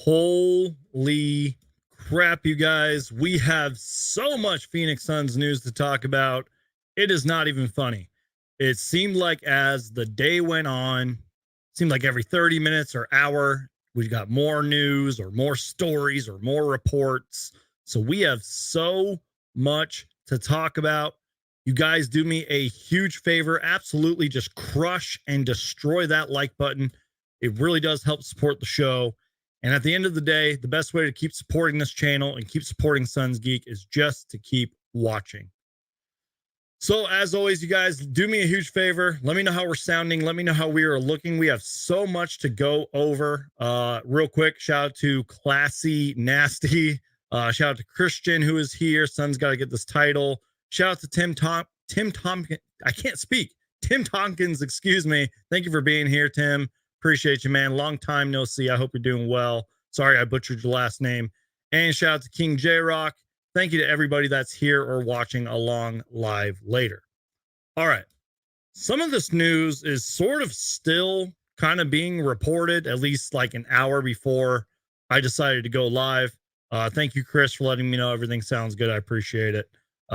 Holy crap, you guys. We have so much Phoenix Suns news to talk about. It is not even funny. It seemed like as the day went on, seemed like every 30 minutes or hour, we got more news or more stories or more reports. So we have so much to talk about. You guys do me a huge favor. Absolutely just crush and destroy that like button. It really does help support the show. And at the end of the day, the best way to keep supporting this channel and keep supporting Suns Geek is just to keep watching. So as always, you guys do me a huge favor. Let me know how we're sounding. Let me know how we are looking. We have so much to go over. Real quick, shout out to Classy Nasty. Shout out to Christian, who is here. Sun's got to get this title. Shout out to Tim Tompkins. I can't speak. Tim Tompkins, excuse me. Thank you for being here, Tim. Appreciate you, man. Long time no see. I hope you're doing well. Sorry I butchered your last name. And shout out to King J-Rock. Thank you to everybody that's here or watching along live later. All right. Some of this news is sort of still kind of being reported, at least like an hour before I decided to go live. Thank you, Chris, for letting me know everything sounds good. I appreciate it.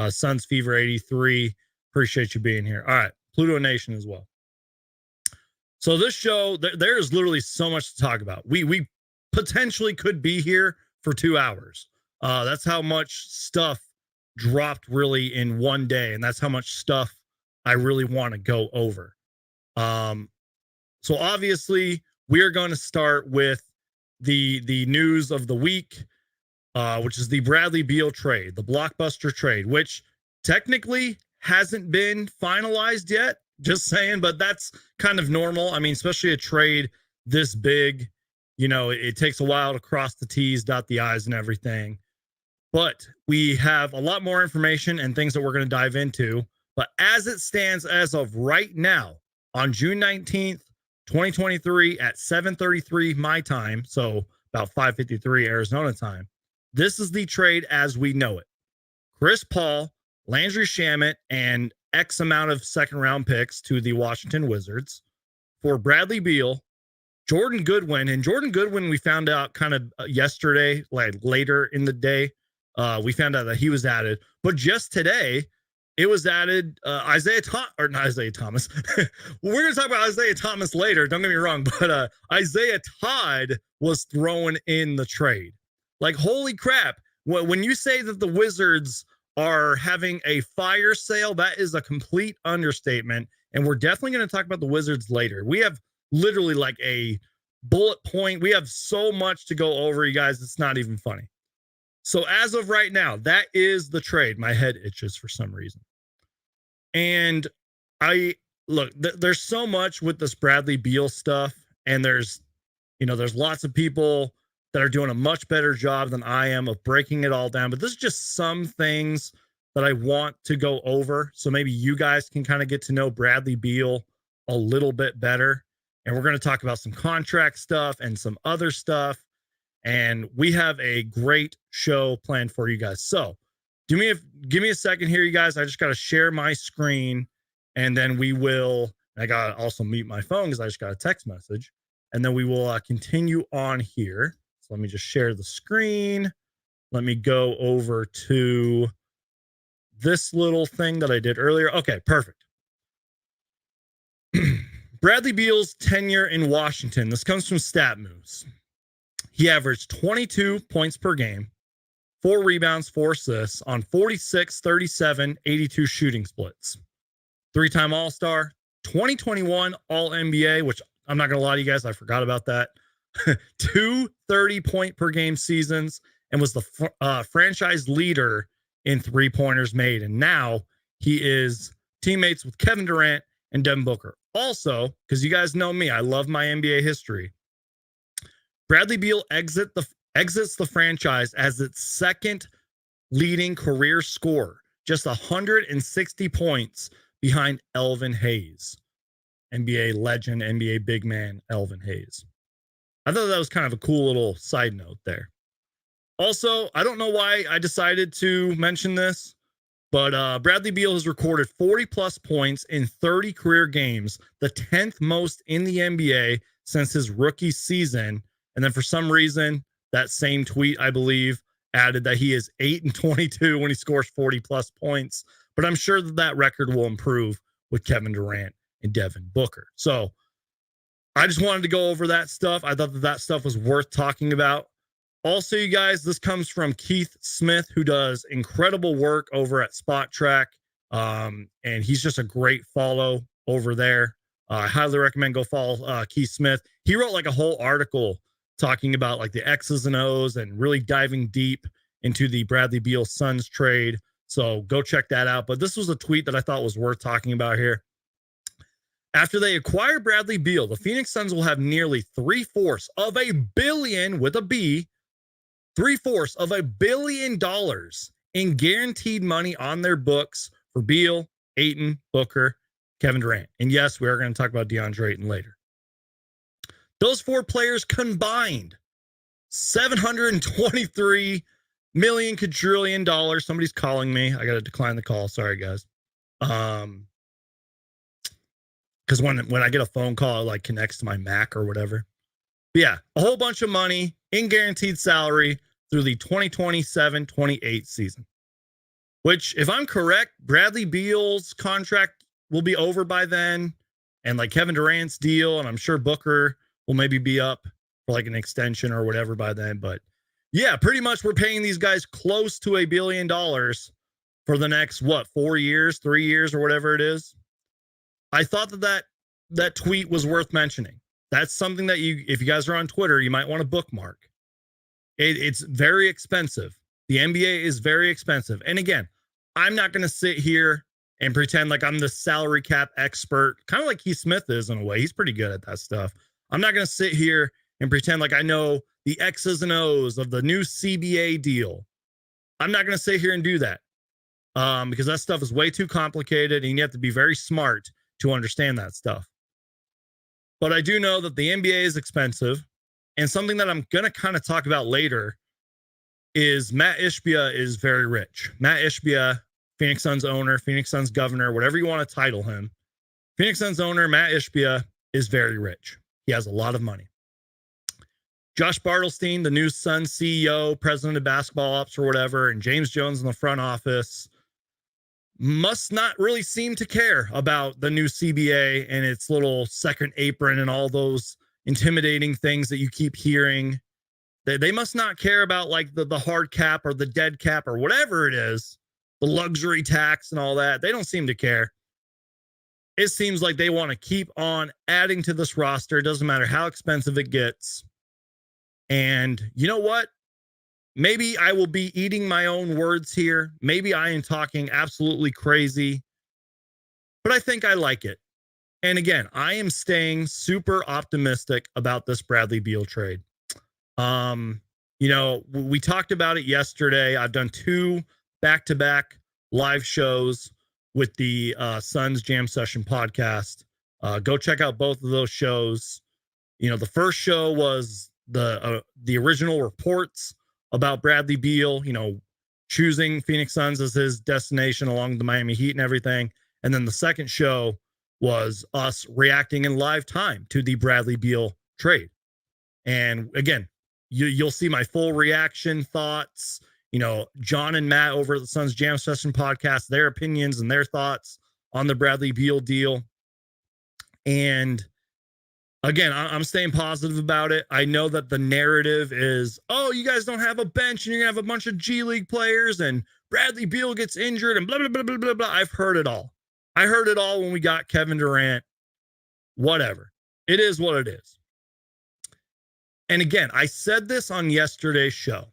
Suns Fever 83. Appreciate you being here. All right. Pluto Nation as well. So this show, there is literally so much to talk about. We potentially could be here for 2 hours. That's how much stuff dropped really in one day. And that's how much stuff I really want to go over. So obviously we are going to start with the news of the week, which is the Bradley Beal trade, the blockbuster trade, which technically hasn't been finalized yet. Just saying, but that's kind of normal. I mean, especially a trade this big, you know, it takes a while to cross the T's, dot the I's and everything. But we have a lot more information and things that we're going to dive into. But as it stands as of right now, on June 19th, 2023 at 7:33 my time, so about 5:53 Arizona time, this is the trade as we know it. Chris Paul, Landry Shamet, and X amount of second round picks to the Washington Wizards for Bradley Beal, Jordan Goodwin. And Jordan Goodwin, we found out kind of yesterday, like later in the day, we found out that he was added. But just today, it was added not Isaiah Thomas. We're going to talk about Isaiah Thomas later. Don't get me wrong. But Isaiah Todd was thrown in the trade. Like, holy crap. When you say that the Wizards are having a fire sale, that is a complete understatement. And we're definitely going to talk about the Wizards later. We have literally like a bullet point. We have so much to go over, you guys. It's not even funny. So as of right now, that is the trade. My head itches for some reason. And there's so much with this Bradley Beal stuff. And there's lots of people that are doing a much better job than I am of breaking it all down. But this is just some things that I want to go over. So maybe you guys can kind of get to know Bradley Beal a little bit better. And we're going to talk about some contract stuff and some other stuff. And we have a great show planned for you guys. So give me a second here, you guys. I just got to share my screen. And then I got to also mute my phone because I just got a text message. And then we will continue on here. So let me just share the screen. Let me go over to this little thing that I did earlier. Okay, perfect. Bradley Beal's tenure in Washington. This comes from StatMoves. He averaged 22 points per game, 4 rebounds, 4 assists on 46, 37, 82 shooting splits. 3-time All-Star, 2021 All-NBA, which I'm not going to lie to you guys, I forgot about that. 2 30-point per game seasons, and was the franchise leader in 3-pointers made. And now he is teammates with Kevin Durant and Devin Booker. Also, because you guys know me, I love my NBA history. Bradley Beal exits the franchise as its second leading career scorer, just 160 points behind Elvin Hayes. NBA legend, NBA big man, Elvin Hayes. I thought that was kind of a cool little side note there. Also, I don't know why I decided to mention this, but Bradley Beal has recorded 40-plus points in 30 career games, the 10th most in the NBA since his rookie season. And then for some reason, that same tweet, I believe, added that he is 8-22 when he scores 40 plus points. But I'm sure that record will improve with Kevin Durant and Devin Booker. So I just wanted to go over that stuff. I thought that stuff was worth talking about. Also, you guys, this comes from Keith Smith, who does incredible work over at Spot Track. And he's just a great follow over there. I highly recommend go follow Keith Smith. He wrote like a whole article talking about like the X's and O's and really diving deep into the Bradley Beal Suns trade. So go check that out. But this was a tweet that I thought was worth talking about here. After they acquire Bradley Beal, the Phoenix Suns will have nearly $750 million with a B, $750 million in guaranteed money on their books for Beal, Ayton, Booker, Kevin Durant. And yes, we are going to talk about Deandre Ayton later. Those four players combined $723 million quadrillion dollars. Somebody's calling me. I got to decline the call. Sorry, guys. Because when I get a phone call, it like connects to my Mac or whatever. But yeah, a whole bunch of money in guaranteed salary through the 2027-28 season. Which, if I'm correct, Bradley Beal's contract will be over by then. And like Kevin Durant's deal, and I'm sure Booker will maybe be up for like an extension or whatever by then. But yeah, pretty much we're paying these guys close to $1 billion for the next, 4 years, 3 years, or whatever it is. I thought that tweet was worth mentioning. That's something that if you guys are on Twitter, you might want to bookmark. It's very expensive. The NBA is very expensive. And again, I'm not going to sit here and pretend like I'm the salary cap expert, kind of like Keith Smith is in a way. He's pretty good at that stuff. I'm not going to sit here and pretend like I know the X's and O's of the new CBA deal. I'm not going to sit here and do that because that stuff is way too complicated and you have to be very smart to understand that stuff. But I do know that the NBA is expensive, and something that I'm going to kind of talk about later is Matt Ishbia is very rich. Matt Ishbia, Phoenix Suns owner, Phoenix Suns governor, whatever you want to title him. Phoenix Suns owner Matt Ishbia is very rich. He has a lot of money. Josh Bartelstein, the new Suns CEO, president of basketball ops or whatever, and James Jones in the front office must not really seem to care about the new CBA and its little second apron and all those intimidating things that you keep hearing. They must not care about like the hard cap or the dead cap or whatever it is, the luxury tax and all that. They don't seem to care. It seems like they want to keep on adding to this roster. It doesn't matter how expensive it gets. And you know what? Maybe I will be eating my own words here. Maybe I am talking absolutely crazy, but I think I like it. And again, I am staying super optimistic about this Bradley Beal trade. You know, we talked about it yesterday. I've done 2 back-to-back live shows with the Suns Jam Session podcast. Go check out both of those shows. You know, the first show was the original reports about Bradley Beal, you know, choosing Phoenix Suns as his destination along the Miami Heat and everything. And then the second show was us reacting in live time to the Bradley Beal trade. And again, you'll see my full reaction, thoughts, you know, John and Matt over at the Suns Jam Session podcast, their opinions and their thoughts on the Bradley Beal deal. And again, I'm staying positive about it. I know that the narrative is, oh, you guys don't have a bench and you're going to have a bunch of G League players and Bradley Beal gets injured and blah, blah, blah, blah, blah, blah. I've heard it all. I heard it all when we got Kevin Durant. Whatever. It is what it is. And again, I said this on yesterday's show.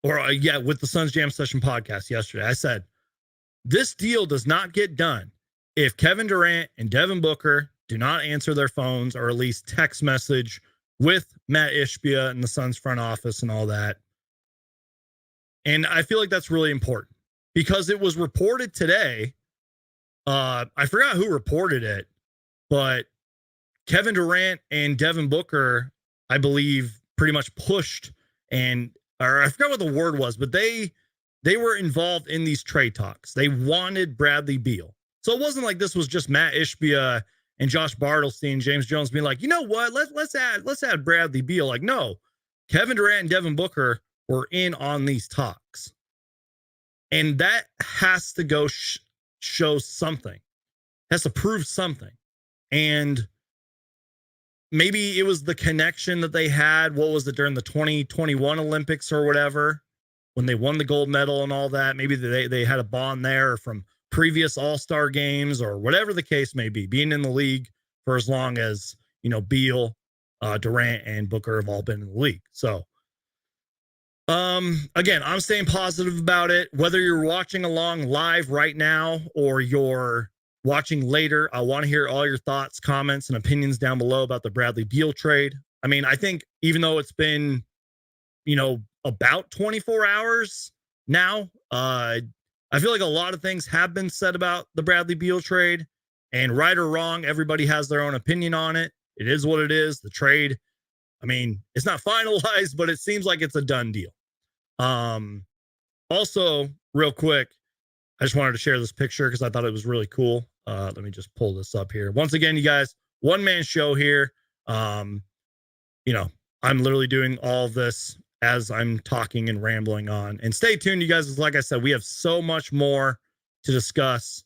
Or with the Suns Jam Session podcast yesterday. I said, this deal does not get done if Kevin Durant and Devin Booker do not answer their phones or at least text message with Matt Ishbia and the Suns front office and all that. And I feel like that's really important because it was reported today. I forgot who reported it, but Kevin Durant and Devin Booker, I believe, pretty much pushed or I forgot what the word was, but they were involved in these trade talks. They wanted Bradley Beal. So it wasn't like this was just Matt Ishbia and Josh Bartelstein, James Jones being like, you know what, let's add Bradley Beal. Like, no, Kevin Durant and Devin Booker were in on these talks. And that has to go show something, has to prove something. And maybe it was the connection that they had. What was it, during the 2021 Olympics or whatever, when they won the gold medal and all that? Maybe they had a bond there from previous All-Star games or whatever the case may be, being in the league for as long as, Beal, Durant, and Booker have all been in the league. So, again, I'm staying positive about it. Whether you're watching along live right now or you're watching later, I want to hear all your thoughts, comments, and opinions down below about the Bradley Beal trade. I mean, I think even though it's been, about 24 hours now, I feel like a lot of things have been said about the Bradley Beal trade, and right or wrong, everybody has their own opinion on it. It is what it is. The trade, I mean, it's not finalized, but it seems like it's a done deal. Also, real quick, I just wanted to share this picture because I thought it was really cool. Let me just pull this up here. Once again, you guys, one-man show here. I'm literally doing all of this as I'm talking and rambling on. And stay tuned, you guys. Like I said, we have so much more to discuss.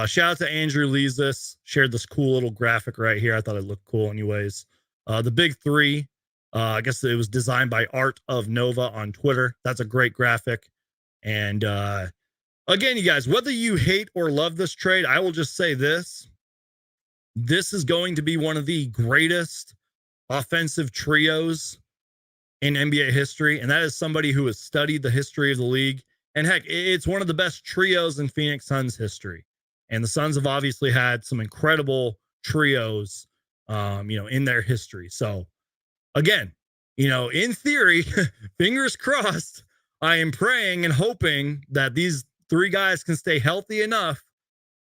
Shout out to Andrew Leesis, shared this cool little graphic right here. I thought it looked cool anyways. The big three, I guess it was designed by Art of Nova on Twitter. That's a great graphic. And again, you guys, whether you hate or love this trade, I will just say this. This is going to be one of the greatest offensive trios in NBA history. And that is somebody who has studied the history of the league. And heck, it's one of the best trios in Phoenix Suns history. And the Suns have obviously had some incredible trios, in their history. So again, in theory, fingers crossed, I am praying and hoping that these three guys can stay healthy enough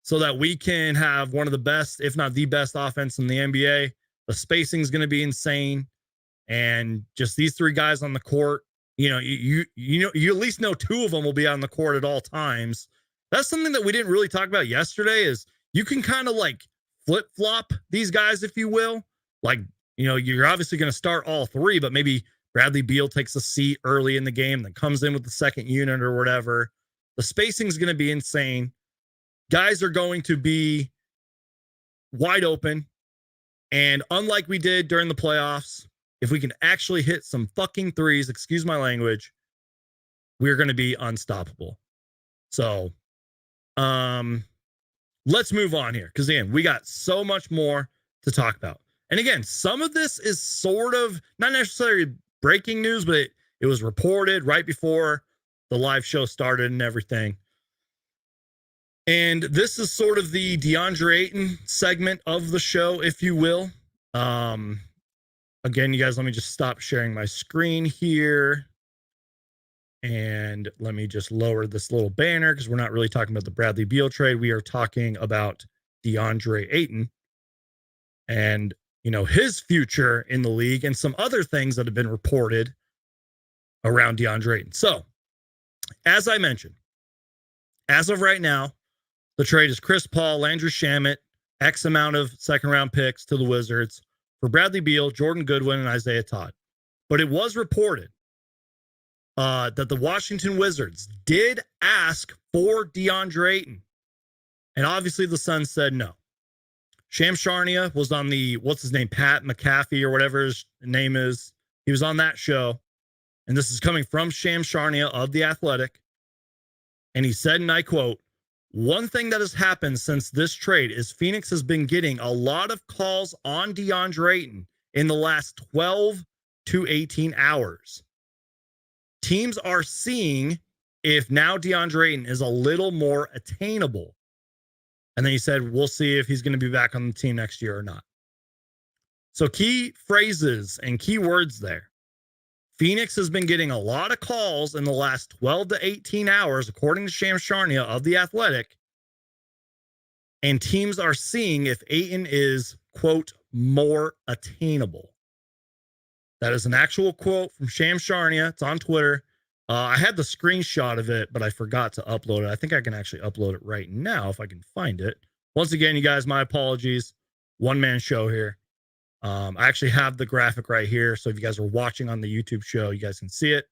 so that we can have one of the best, if not the best, offense in the NBA. The spacing is going to be insane. And just these three guys on the court, you at least know two of them will be on the court at all times. That's something that we didn't really talk about yesterday, is you can kind of like flip-flop these guys, if you will. Like, you're obviously going to start all three, but maybe Bradley Beal takes a seat early in the game, then comes in with the second unit or whatever. The spacing is going to be insane. Guys are going to be wide open. And unlike we did during the playoffs, if we can actually hit some fucking threes, excuse my language, we're going to be unstoppable. So, let's move on here, because again, we got so much more to talk about. And again, some of this is sort of not necessarily breaking news, but it was reported right before the live show started and everything. And this is sort of the Deandre Ayton segment of the show, if you will. Again, you guys, let me just stop sharing my screen here. And let me just lower this little banner, because we're not really talking about the Bradley Beal trade. We are talking about Deandre Ayton and, his future in the league and some other things that have been reported around Deandre Ayton. So, as I mentioned, as of right now, the trade is Chris Paul, Landry Shamet, X amount of second-round picks to the Wizards for Bradley Beal, Jordan Goodwin, and Isaiah Todd. But it was reported that the Washington Wizards did ask for Deandre Ayton. And obviously the Suns said no. Shams Charania was on the, Pat McAfee or whatever his name is. He was on that show. And this is coming from Shams Charania of The Athletic. And he said, and I quote, "One thing that has happened since this trade is Phoenix has been getting a lot of calls on Deandre Ayton in the last 12 to 18 hours. Teams are seeing if now Deandre Ayton is a little more attainable." And then he said, "We'll see if he's going to be back on the team next year or not." So key phrases and key words there. Phoenix has been getting a lot of calls in the last 12 to 18 hours, according to Shams Charania of The Athletic. And teams are seeing if Ayton is, quote, more attainable. That is an actual quote from Shams Charania. It's on Twitter. I had the screenshot of it, but I forgot to upload it. I think I can actually upload it right now if I can find it. Once again, you guys, my apologies. One-man show here. I actually have the graphic right here. So if you guys are watching on the YouTube show, you guys can see it.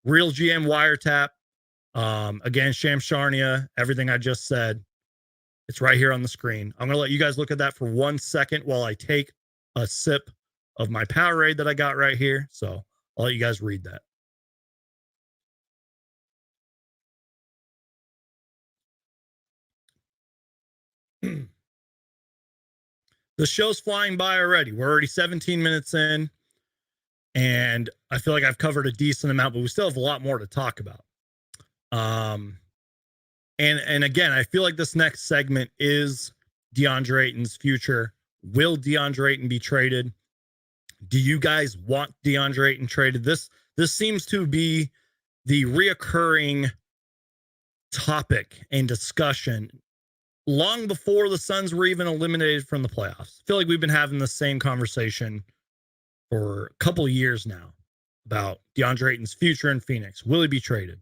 Real GM wiretap. Again, Shams Charania, everything I just said. It's right here on the screen. I'm going to let you guys look at that for 1 second while I take a sip of my Powerade that I got right here. So I'll let you guys read that. The show's flying by already. We're already 17 minutes in, and I feel like I've covered a decent amount, but we still have a lot more to talk about. And again, I feel like this next segment is Deandre Ayton's future. Will Deandre Ayton be traded? Do you guys want Deandre Ayton traded? This seems to be the reoccurring topic and discussion long before the Suns were even eliminated from the playoffs. I feel like we've been having the same conversation for a couple of years now about Deandre Ayton's future in Phoenix. Will he be traded?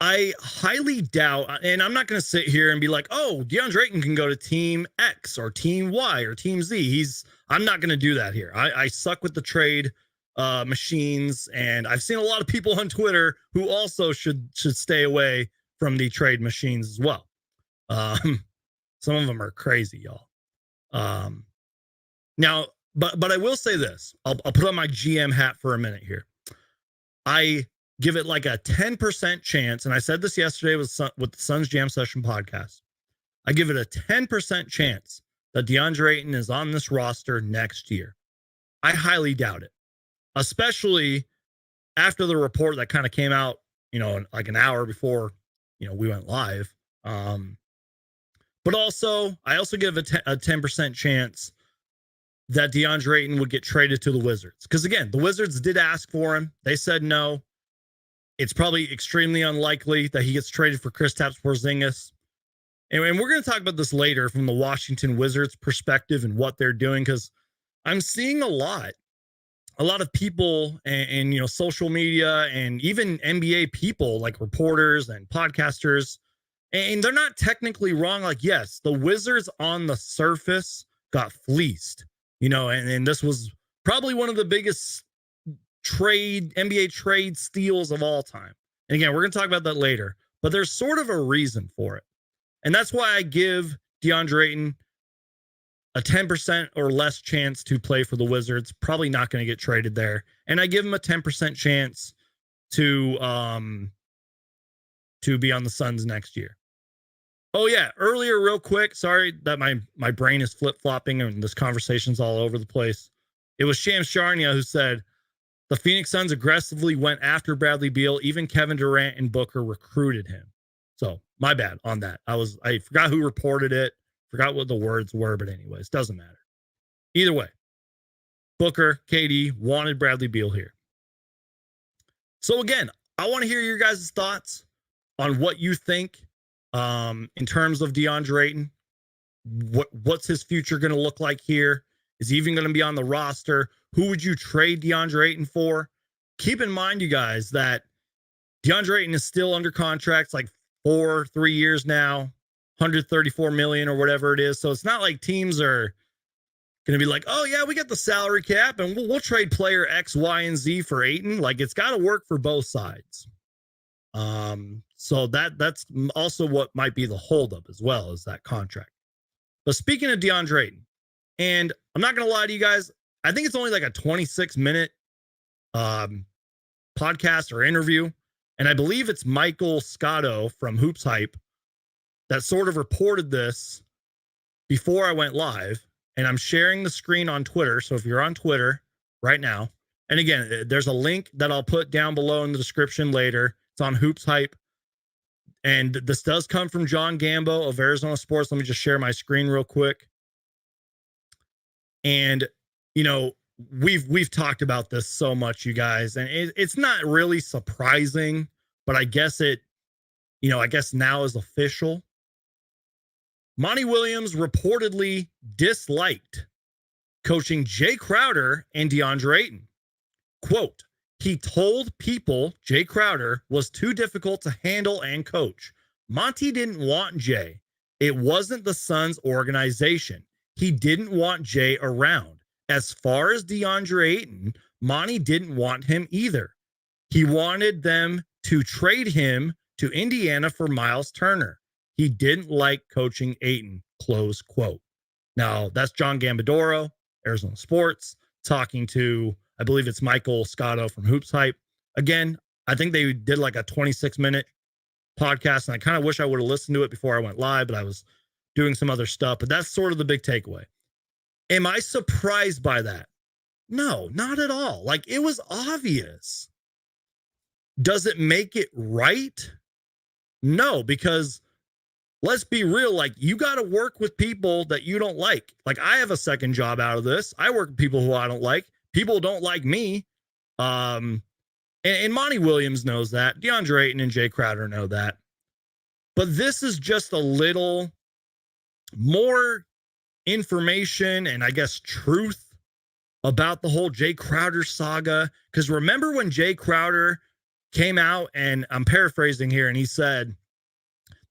I highly doubt, and I'm not going to sit here and be like, oh, Deandre Ayton can go to team X or team Y or team Z. I'm not going to do that here. I suck with the trade machines, and I've seen a lot of people on Twitter who also should stay away from the trade machines as well. Some of them are crazy, y'all. Now, but I will say this. I'll put on my GM hat for a minute here. I give it like a 10% chance, and I said this yesterday with the Suns Jam Session podcast. I give it a 10% chance that Deandre Ayton is on this roster next year. I highly doubt it, especially after the report that kind of came out, like an hour before, we went live. But also, I also give a 10% chance that Deandre Ayton would get traded to the Wizards. Because again, the Wizards did ask for him. They said no. It's probably extremely unlikely that he gets traded for Kristaps Porzingis. And we're going to talk about this later from the Washington Wizards perspective and what they're doing, because I'm seeing a lot of people and social media and even NBA people like reporters and podcasters, and they're not technically wrong. Like, yes, the Wizards on the surface got fleeced, and this was probably one of the biggest NBA trade steals of all time. And again, we're going to talk about that later, but there's sort of a reason for it. And that's why I give Deandre Ayton a 10% or less chance to play for the Wizards. Probably not going to get traded there. And I give him a 10% chance to be on the Suns next year. Oh yeah, earlier, real quick. Sorry that my brain is flip-flopping and this conversation's all over the place. It was Shams Charania who said, the Phoenix Suns aggressively went after Bradley Beal. Even Kevin Durant and Booker recruited him. So my bad on that. I forgot who reported it. Forgot what the words were, but anyways, doesn't matter. Either way, Booker, KD wanted Bradley Beal here. So again, I want to hear your guys' thoughts on what you think in terms of Deandre Ayton. What's his future going to look like here? Is he even going to be on the roster? Who would you trade Deandre Ayton for? Keep in mind, you guys, that Deandre Ayton is still under contract, like 3 years now, $134 million or whatever it is. So it's not like teams are going to be like, oh yeah, we got the salary cap and we'll trade player X, Y, and Z for Ayton. Like, it's got to work for both sides. So that's also what might be the holdup as well, as that contract. But speaking of Deandre Ayton, and I'm not going to lie to you guys, I think it's only like a 26-minute podcast or interview. And I believe it's Michael Scotto from Hoops Hype that sort of reported this before I went live. And I'm sharing the screen on Twitter. So if you're on Twitter right now, and again, there's a link that I'll put down below in the description later. It's on Hoops Hype. And this does come from John Gambo of Arizona Sports. Let me just share my screen real quick. And, we've talked about this so much, you guys, and it's not really surprising, but I guess now is official. Monty Williams reportedly disliked coaching Jay Crowder and Deandre Ayton. Quote, he told people Jay Crowder was too difficult to handle and coach. Monty didn't want Jay. It wasn't the Suns organization. he didn't want Jay around. As far as Deandre Ayton, Monty didn't want him either. He wanted them to trade him to Indiana for Miles Turner. He didn't like coaching Ayton, close quote. Now, that's John Gambadoro, Arizona Sports, talking to, I believe it's Michael Scotto from Hoops Hype. Again, I think they did like a 26-minute podcast, and I kind of wish I would have listened to it before I went live, but I was doing some other stuff. But that's sort of the big takeaway. Am I surprised by that? No, not at all. Like, it was obvious. Does it make it right? No, because let's be real, like, you got to work with people that you don't like. Like, I have a second job out of this. I work with people who I don't like. People don't like me. And Monty Williams knows that. Deandre Ayton and Jay Crowder know that. But this is just a little more information and I guess truth about the whole Jay Crowder saga. Because remember when Jay Crowder came out, and I'm paraphrasing here, and he said,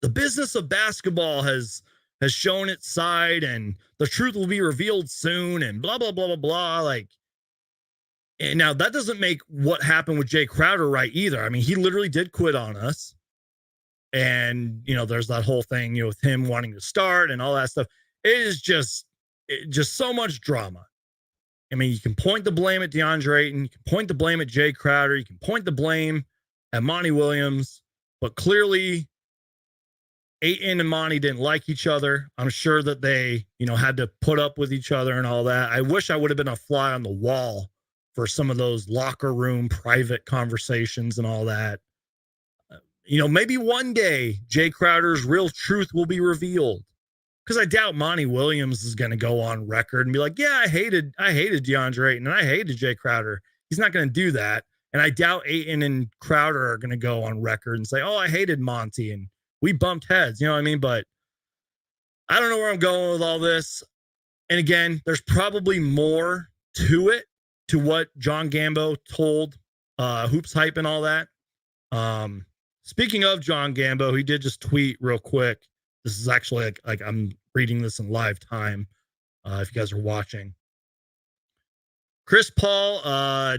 the business of basketball has shown its side and the truth will be revealed soon and blah, blah, blah, blah, blah. Like, and now that doesn't make what happened with Jay Crowder right either. I mean, he literally did quit on us. And, you know, there's that whole thing, you know, with him wanting to start and all that stuff. It is just so much drama. I mean, you can point the blame at Deandre Ayton. You can point the blame at Jay Crowder. You can point the blame at Monty Williams. But clearly, Ayton and Monty didn't like each other. I'm sure that they, you know, had to put up with each other and all that. I wish I would have been a fly on the wall for some of those locker room private conversations and all that. You know, maybe one day Jay Crowder's real truth will be revealed. Because I doubt Monty Williams is going to go on record and be like, yeah, I hated Deandre Ayton and I hated Jay Crowder. He's not going to do that. And I doubt Ayton and Crowder are going to go on record and say, oh, I hated Monty and we bumped heads. You know what I mean? But I don't know where I'm going with all this. And again, there's probably more to it, to what John Gambo told Hoops Hype and all that. Speaking of John Gambo, he did just tweet real quick. This is actually like I'm reading this in live time. If you guys are watching, Chris Paul, I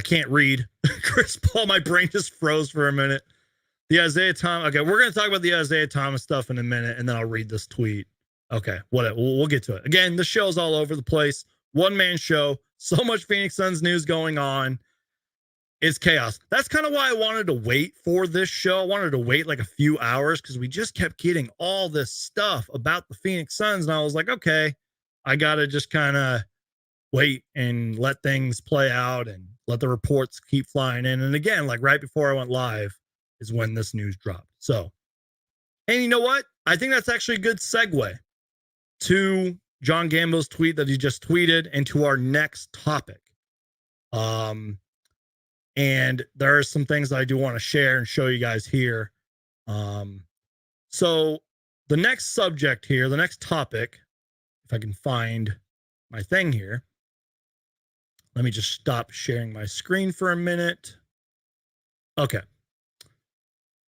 can't read. Chris Paul, my brain just froze for a minute. The Isaiah Thomas. Okay, we're going to talk about the Isaiah Thomas stuff in a minute, and then I'll read this tweet. Okay, whatever. We'll get to it. Again, the show's all over the place. One-man show. So much Phoenix Suns news going on. It's chaos. That's kind of why I wanted to wait for this show. I wanted to wait like a few hours because we just kept getting all this stuff about the Phoenix Suns. And I was like, okay, I got to just kind of wait and let things play out and let the reports keep flying in. And again, like right before I went live is when this news dropped. So, and you know what? I think that's actually a good segue to John Gambo's tweet that he just tweeted and to our next topic. And there are some things that I do want to share and show you guys here. So the next subject here, the next topic, if I can find my thing here. Let me just stop sharing my screen for a minute. Okay.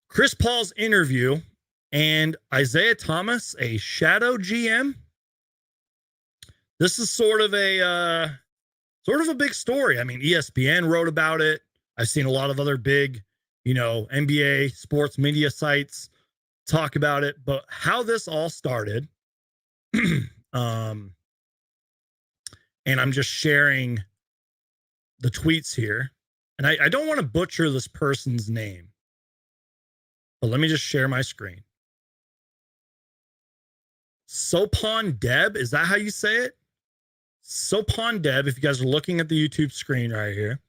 Chris Paul's interview and Isaiah Thomas, a shadow GM. This is sort of a big story. I mean, ESPN wrote about it. I've seen a lot of other big, you know, NBA sports media sites talk about it, but how this all started, and I'm just sharing the tweets here, and I don't want to butcher this person's name, but let me just share my screen. Sopon Deb, is that how you say it? Sopon Deb, if you guys are looking at the YouTube screen right here,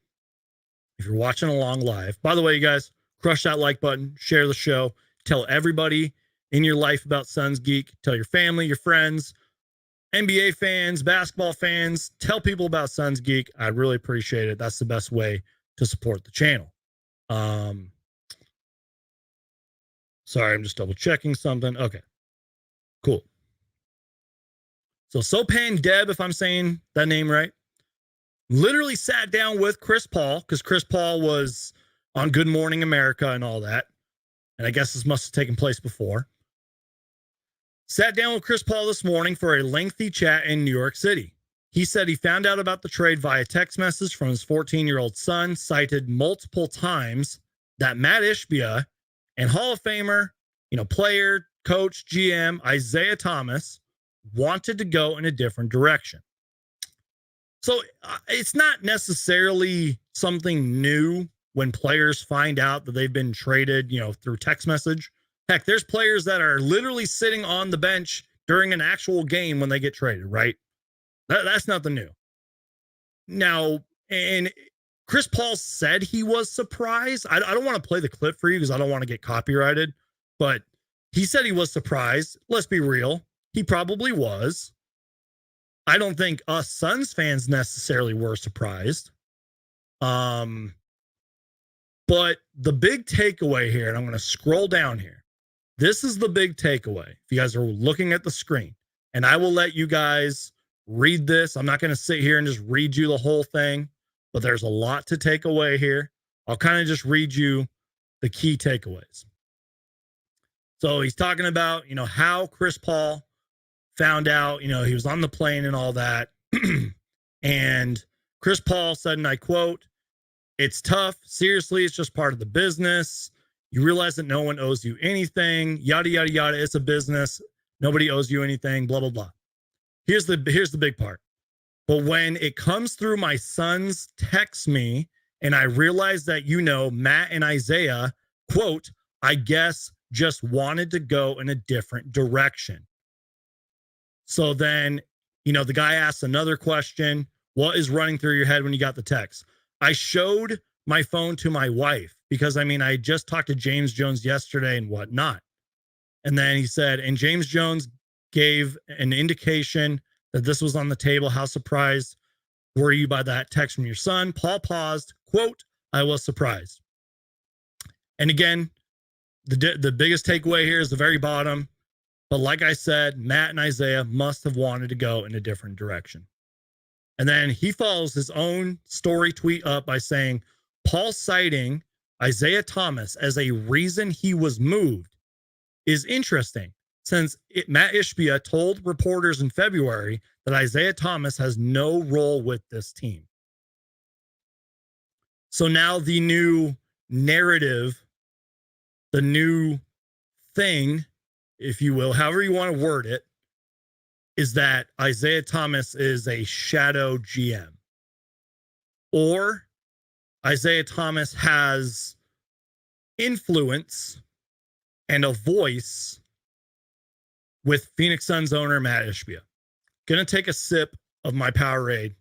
if you're watching along live. By the way, you guys, crush that like button, share the show, tell everybody in your life about Suns Geek, tell your family, your friends, NBA fans, basketball fans, tell people about Suns Geek. I'd really appreciate it. That's the best way to support the channel. Sorry, I'm just double checking something. Okay, cool. So Sopan Deb, if I'm saying that name right, literally sat down with Chris Paul because Chris Paul was on Good Morning America and all that. And I guess this must have taken place before. Sat down with Chris Paul this morning for a lengthy chat in New York City. He said he found out about the trade via text message from his 14-year-old son, cited multiple times that Matt Ishbia and Hall of Famer, player, coach, GM, Isaiah Thomas wanted to go in a different direction. So it's not necessarily something new when players find out that they've been traded, through text message. Heck, there's players that are literally sitting on the bench during an actual game when they get traded, right? That's nothing new. Now, and Chris Paul said he was surprised. I don't want to play the clip for you because I don't want to get copyrighted, but he said he was surprised. Let's be real. He probably was. I don't think us Suns fans necessarily were surprised. But the big takeaway here, and I'm going to scroll down here. This is the big takeaway. If you guys are looking at the screen, and I will let you guys read this. I'm not going to sit here and just read you the whole thing, but there's a lot to take away here. I'll kind of just read you the key takeaways. So he's talking about, how Chris Paul found out, he was on the plane and all that. And Chris Paul said, and I quote, "It's tough. Seriously, it's just part of the business. You realize that no one owes you anything, yada, yada, yada. It's a business. Nobody owes you anything, blah, blah, blah." Here's the big part. "But when it comes through, my sons text me and I realize that, Matt and Isaiah, quote, I guess just wanted to go in a different direction." So then, the guy asks another question. "What is running through your head when you got the text?" "I showed my phone to my wife because, I just talked to James Jones yesterday and whatnot." And then he said, "And James Jones gave an indication that this was on the table. How surprised were you by that text from your son?" Paul paused, quote, "I was surprised." And again, the biggest takeaway here is the very bottom. But like I said, Matt and Isaiah must have wanted to go in a different direction. And then he follows his own story tweet up by saying, "Paul citing Isaiah Thomas as a reason he was moved is interesting, since Matt Ishbia told reporters in February that Isaiah Thomas has no role with this team." So now the new narrative, the new thing, if you will, however you want to word it, is that Isaiah Thomas is a shadow GM. Or Isaiah Thomas has influence and a voice with Phoenix Suns owner Matt Ishbia. Gonna take a sip of my Powerade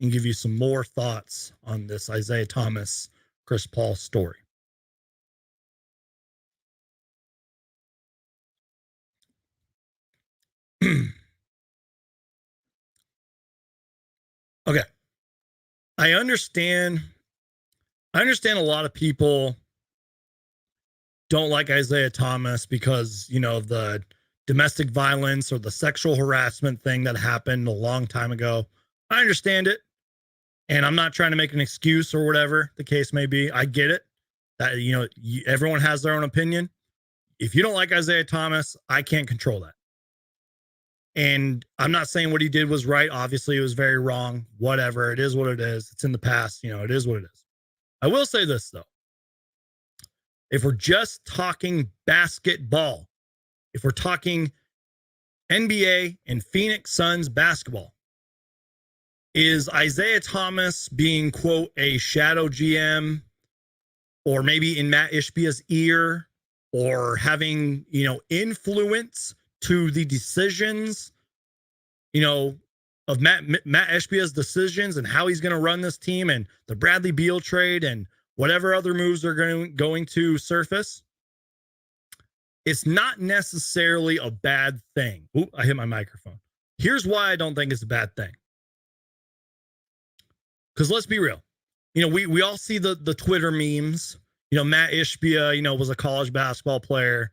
and give you some more thoughts on this Isaiah Thomas, Chris Paul story. Okay. I understand a lot of people don't like Isaiah Thomas because, the domestic violence or the sexual harassment thing that happened a long time ago. I understand it. And I'm not trying to make an excuse or whatever the case may be. I get it. That, everyone has their own opinion. If you don't like Isaiah Thomas, I can't control that. And I'm not saying what he did was right. Obviously, it was very wrong. Whatever. It is what it is. It's in the past. It is what it is. I will say this, though. If we're just talking basketball, if we're talking NBA and Phoenix Suns basketball, is Isaiah Thomas being, quote, a shadow GM, or maybe in Matt Ishbia's ear, or having, influence to the decisions, of Matt Ishbia's decisions and how he's going to run this team and the Bradley Beal trade and whatever other moves are going to surface? It's not necessarily a bad thing. Ooh, I hit my microphone. Here's why I don't think it's a bad thing. Because let's be real. We all see the Twitter memes. Matt Ishbia, was a college basketball player,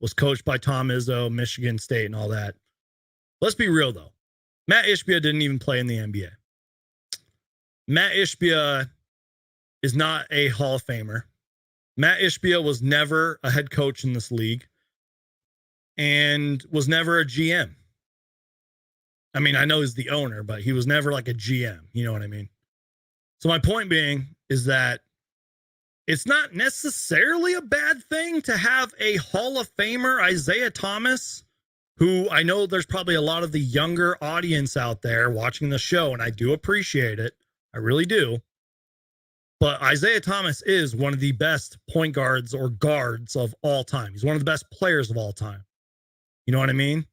was coached by Tom Izzo, Michigan State and all that. Let's be real, though. Matt Ishbia didn't even play in the NBA. Matt Ishbia is not a Hall of Famer. Matt Ishbia was never a head coach in this league. and was never a GM. I mean, I know he's the owner, but he was never like a GM. You know what I mean? So my point being is that it's not necessarily a bad thing to have a Hall of Famer, Isaiah Thomas, who I know there's probably a lot of the younger audience out there watching the show, and I do appreciate it. I really do. But Isaiah Thomas is one of the best point guards or guards of all time. He's one of the best players of all time. You know what I mean?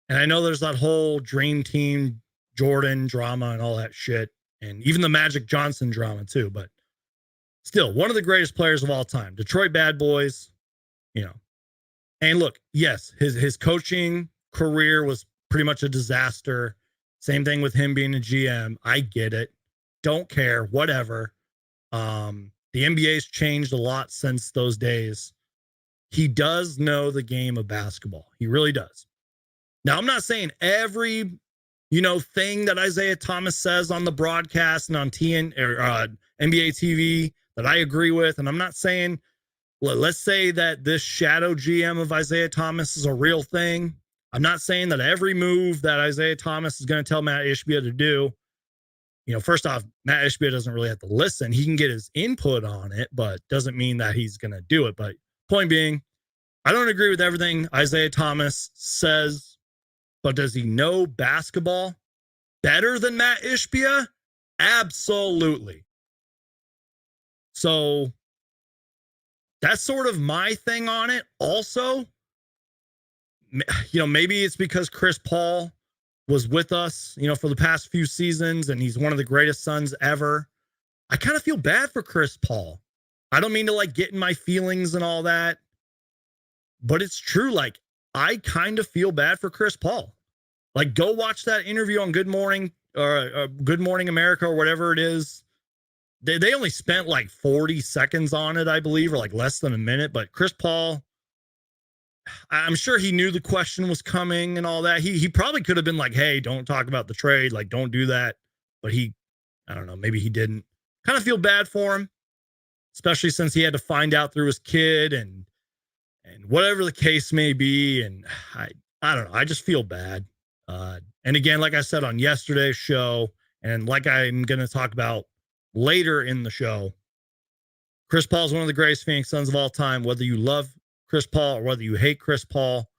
And I know there's that whole Dream Team Jordan drama and all that shit, and even the Magic Johnson drama too, but still one of the greatest players of all time. Detroit Bad Boys, you know. And look, yes, his coaching career was pretty much a disaster. Same thing with him being a GM. I get it. Don't care, whatever. The NBA's changed a lot since those days. He does know the game of basketball. He really does. Now, I'm not saying every, thing that Isaiah Thomas says on the broadcast and on NBA TV that I agree with. And I'm not saying, let's say that this shadow GM of Isaiah Thomas is a real thing. I'm not saying that every move that Isaiah Thomas is going to tell Matt Ishbia to do, first off, Matt Ishbia doesn't really have to listen. He can get his input on it, but doesn't mean that he's going to do it. But point being, I don't agree with everything Isaiah Thomas says, but does he know basketball better than Matt Ishbia? Absolutely. So that's sort of my thing on it. Also, maybe it's because Chris Paul was with us, for the past few seasons, and he's one of the greatest Suns ever. I kind of feel bad for Chris Paul. I don't mean to get in my feelings and all that, but it's true. I kind of feel bad for Chris Paul. Go watch that interview on Good Morning or Good Morning America or whatever it is. They only spent 40 seconds on it, I believe, or less than a minute. But Chris Paul, I'm sure he knew the question was coming and all that. He probably could have been hey, don't talk about the trade. Don't do that. But I don't know, maybe he didn't. Kind of feel bad for him, especially since he had to find out through his kid and whatever the case may be. And I don't know. I just feel bad. And again, like I said on yesterday's show, and like I'm going to talk about later in the show, Chris Paul is one of the greatest Phoenix Suns of all time. Whether you love Chris Paul or whether you hate Chris Paul,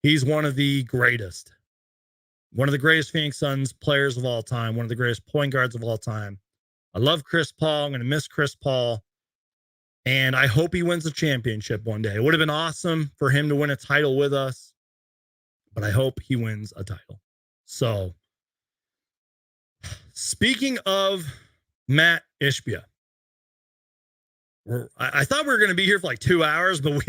he's one of the greatest. One of the greatest Phoenix Suns players of all time. One of the greatest point guards of all time. I love Chris Paul. I'm going to miss Chris Paul. And I hope he wins a championship one day. It would have been awesome for him to win a title with us, but I hope he wins a title. So, speaking of Matt Ishbia, I thought we were going to be here for 2 hours, but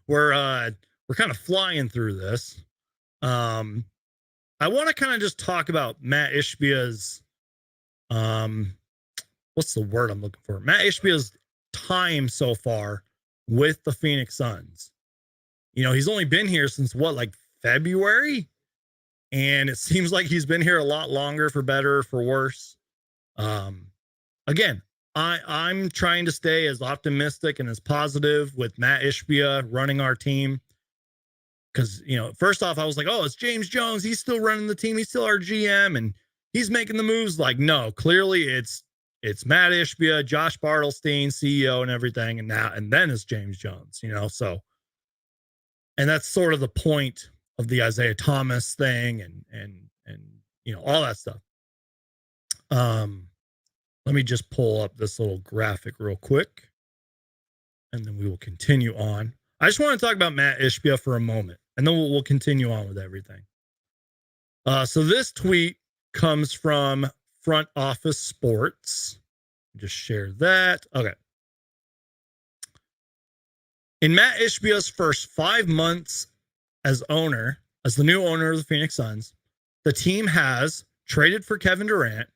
we're kind of flying through this. I want to kind of just talk about Matt Ishbia's, what's the word I'm looking for? Matt Ishbia's time so far with the Phoenix Suns. He's only been here since February? And it seems like he's been here a lot longer, for better or for worse. Again, I'm trying to stay as optimistic and as positive with Matt Ishbia running our team. Because, first off, I was oh, it's James Jones. He's still running the team. He's still our GM, and he's making the moves. No, clearly it's Matt Ishbia, Josh Bartelstein, CEO and everything. And then it's James Jones, so. And that's sort of the point of the Isaiah Thomas thing and all that stuff. Let me just pull up this little graphic real quick, and then we will continue on. I just want to talk about Matt Ishbia for a moment, and then we'll continue on with everything. So this tweet comes from Front Office Sports. Just share that. Okay. In Matt Ishbia's first 5 months as the new owner of the Phoenix Suns, the team has traded for Kevin Durant,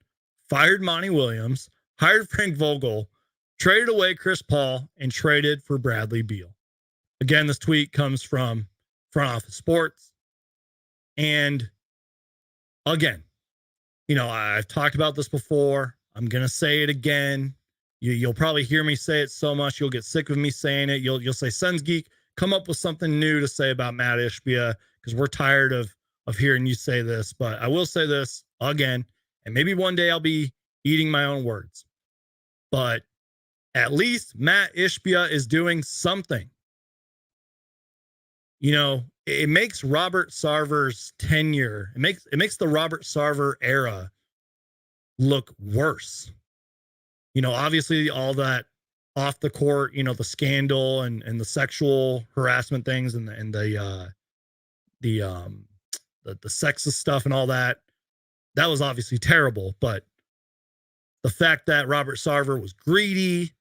fired Monty Williams, hired Frank Vogel, traded away Chris Paul, and traded for Bradley Beal. Again, this tweet comes from Front Office Sports. And again, I've talked about this before. I'm going to say it again. You'll probably hear me say it so much, you'll get sick of me saying it. You'll say, Suns Geek, come up with something new to say about Matt Ishbia, because we're tired of hearing you say this. But I will say this again, and maybe one day I'll be eating my own words. But at least Matt Ishbia is doing something. You know, it makes Robert Sarver's tenure, it makes the Robert Sarver era look worse. You know, obviously all that off the court, you know, the scandal and the sexual harassment things and the sexist stuff and all that. That was obviously terrible, but the fact that Robert Sarver was greedy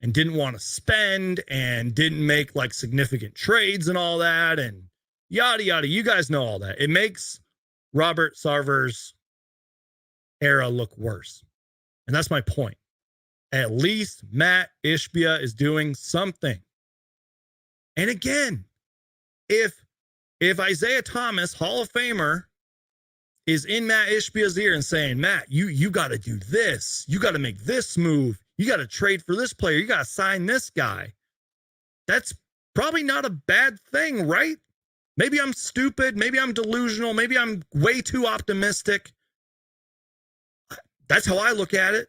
and didn't want to spend and didn't make like significant trades and all that and yada yada, you guys know all that. It makes Robert Sarver's era look worse. And that's my point. At least Matt Ishbia is doing something. And again, if Isaiah Thomas, Hall of Famer, is in Matt Ishbia's ear and saying, Matt, you got to do this. You got to make this move. You got to trade for this player. You got to sign this guy. That's probably not a bad thing, right? Maybe I'm stupid. Maybe I'm delusional. Maybe I'm way too optimistic. That's how I look at it.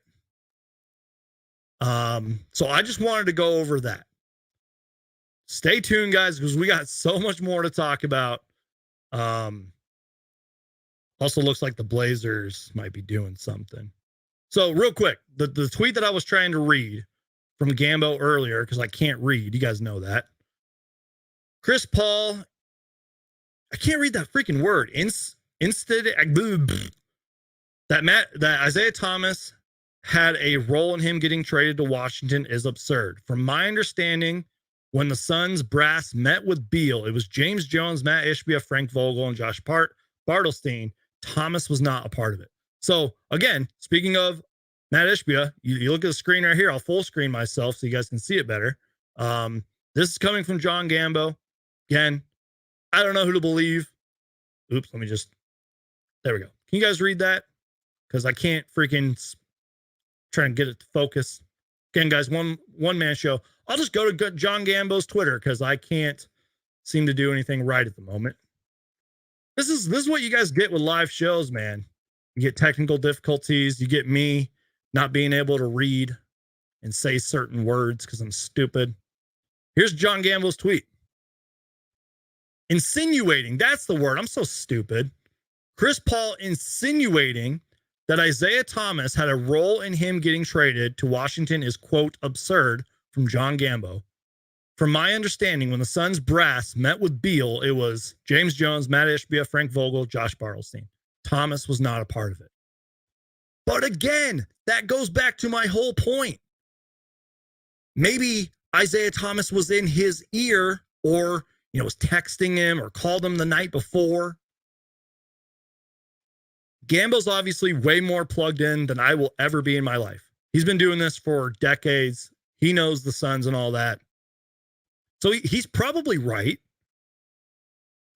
So I just wanted to go over that. Stay tuned, guys, because we got so much more to talk about. Also looks like the Blazers might be doing something. So real quick, the tweet that I was trying to read from Gambo earlier, because I can't read, you guys know that. Chris Paul, I can't read that freaking word. That Isaiah Thomas had a role in him getting traded to Washington is absurd. From my understanding, when the Suns brass met with Beal, it was James Jones, Matt Ishbia, Frank Vogel, and Josh Bartelstein. Thomas was not a part of it. So again, speaking of Matt Ishbia, you look at the screen right here. I'll full screen myself so you guys can see it better. This is coming from John Gambo. Again, I don't know who to believe. Oops, let me just, there we go. Can you guys read that? Because I can't freaking try and get it to focus. Again, guys, one man show. I'll just go to John Gambo's Twitter because I can't seem to do anything right at the moment. This is what you guys get with live shows, man. You get technical difficulties. You get me not being able to read and say certain words because I'm stupid. Here's John Gambo's tweet. Insinuating, that's the word. I'm so stupid. Chris Paul insinuating that Isaiah Thomas had a role in him getting traded to Washington is, quote, absurd, from John Gambo. From my understanding, when the Suns brass met with Beal, it was James Jones, Matt Ishbia, Frank Vogel, Josh Bartelstein. Thomas was not a part of it. But again, that goes back to my whole point. Maybe Isaiah Thomas was in his ear or, was texting him or called him the night before. Gambo's obviously way more plugged in than I will ever be in my life. He's been doing this for decades. He knows the Suns and all that. So he's probably right.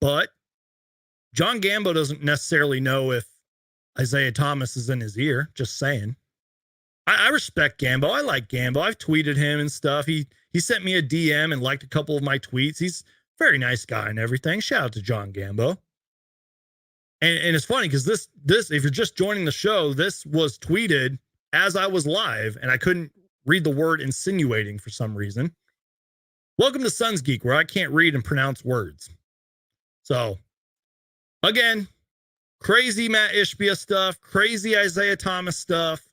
But John Gambo doesn't necessarily know if Isaiah Thomas is in his ear. Just saying. I respect Gambo. I like Gambo. I've tweeted him and stuff. He sent me a DM and liked a couple of my tweets. He's a very nice guy and everything. Shout out to John Gambo. And it's funny because this, if you're just joining the show, this was tweeted as I was live and I couldn't read the word insinuating for some reason. Welcome to Suns Geek, where I can't read and pronounce words. So, again, crazy Matt Ishbia stuff, crazy Isaiah Thomas stuff,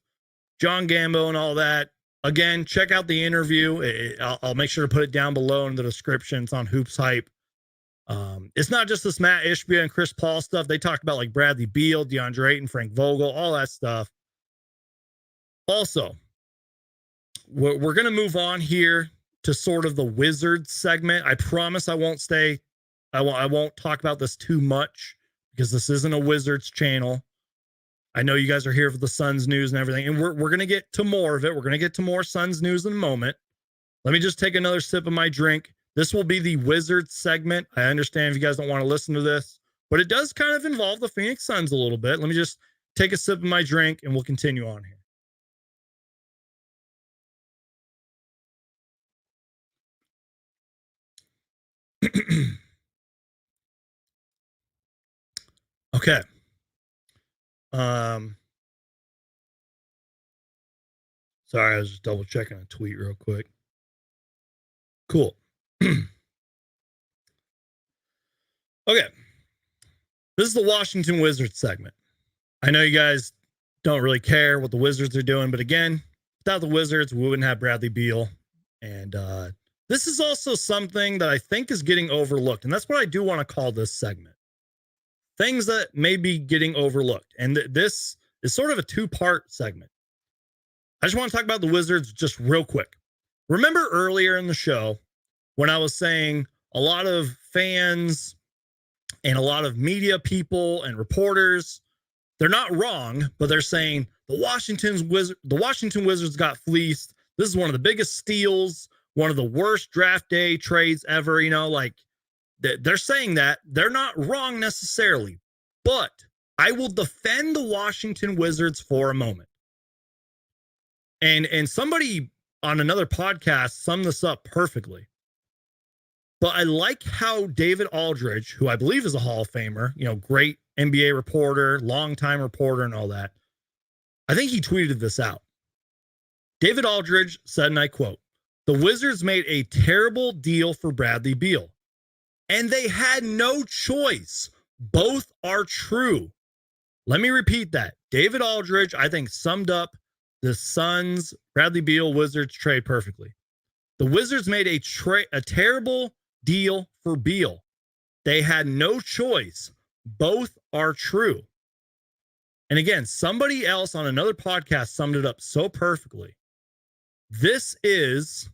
John Gambo and all that. Again, check out the interview. I'll make sure to put it down below in the description. It's on Hoops Hype. It's not just this Matt Ishbia and Chris Paul stuff. They talked about like Bradley Beal, Deandre Ayton, Frank Vogel, all that stuff. Also, we're going to move on here to sort of the Wizards segment. I promise I won't talk about this too much because this isn't a Wizards channel. I know you guys are here for the Suns news and everything, and we're going to get to more of it. We're going to get to more Suns news in a moment. Let me just take another sip of my drink. This will be the Wizards segment. I understand if you guys don't want to listen to this, but it does kind of involve the Phoenix Suns a little bit. Let me just take a sip of my drink and we'll continue on here. Okay. Sorry, I was just double checking a tweet real quick. Cool. Okay. This is the Washington Wizards segment. I know you guys don't really care what the Wizards are doing, but again, without the Wizards, we wouldn't have Bradley Beal. And this is also something that I think is getting overlooked. And that's what I do want to call this segment. Things that may be getting overlooked. And this is sort of a two-part segment. I just want to talk about the Wizards just real quick. Remember earlier in the show when I was saying a lot of fans and a lot of media people and reporters, they're not wrong, but they're saying the Washington Wizards got fleeced. This is one of the biggest steals, one of the worst draft day trades ever. You know, like they're saying that. They're not wrong necessarily, but I will defend the Washington Wizards for a moment. And somebody on another podcast summed this up perfectly. But I like how David Aldridge, who I believe is a Hall of Famer, you know, great NBA reporter, longtime reporter and all that, I think he tweeted this out. David Aldridge said, and I quote, "The Wizards made a terrible deal for Bradley Beal, and they had no choice. Both are true." Let me repeat that. David Aldridge, I think, summed up the Suns Bradley Beal Wizards trade perfectly. The Wizards made a terrible deal for Beal. They had no choice. Both are true. And again, somebody else on another podcast summed it up so perfectly. This is,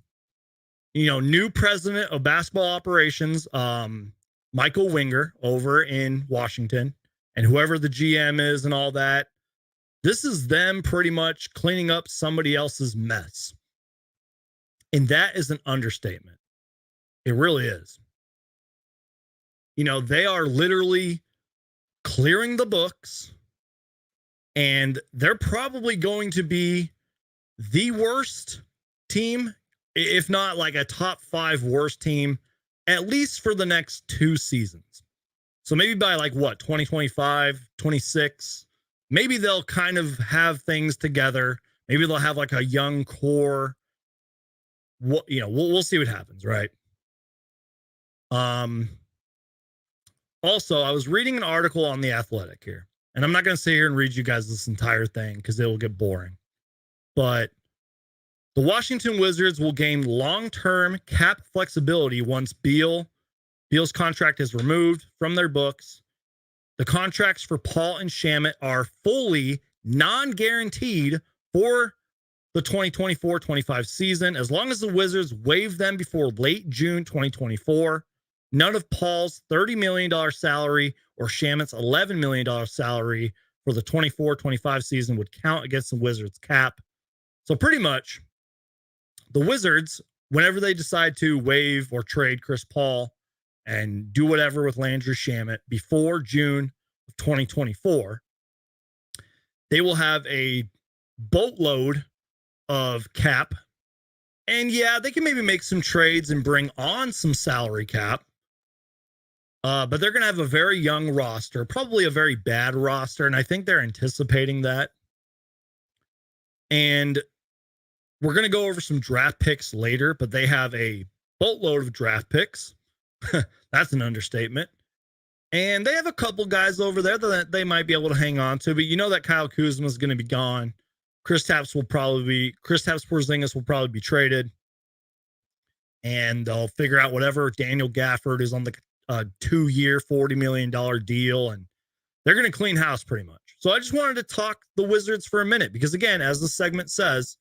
you know, new president of basketball operations, Michael Winger over in Washington, and whoever the GM is and all that. This is them pretty much cleaning up somebody else's mess. And that is an understatement. It really is. You know, they are literally clearing the books, and they're probably going to be the worst team, if not like a top 5 worst team, at least for the next 2 seasons. So maybe by like what, 2025, 26, maybe they'll kind of have things together. Maybe they'll have like a young core. You know, we'll see what happens, right? Also, I was reading an article on The Athletic here, and I'm not going to sit here and read you guys this entire thing because it will get boring. But the Washington Wizards will gain long-term cap flexibility once Beal's contract is removed from their books. The contracts for Paul and Shamet are fully non-guaranteed for the 2024-25 season, as long as the Wizards waive them before late June 2024. None of Paul's $30 million salary or Shamet's $11 million salary for the 24-25 season would count against the Wizards cap. So pretty much, the Wizards, whenever they decide to waive or trade Chris Paul and do whatever with Landry Shamet before June of 2024, they will have a boatload of cap. And yeah, they can maybe make some trades and bring on some salary cap. But they're going to have a very young roster, probably a very bad roster. And I think they're anticipating that. And we're going to go over some draft picks later, but they have a boatload of draft picks. That's an understatement. And they have a couple guys over there that they might be able to hang on to, but you know that Kyle Kuzma is going to be gone. Kristaps Porzingis will probably be traded, and they'll figure out whatever. Daniel Gafford is on the 2-year, $40 million deal, and they're going to clean house pretty much. So I just wanted to talk the Wizards for a minute because, again, as the segment says,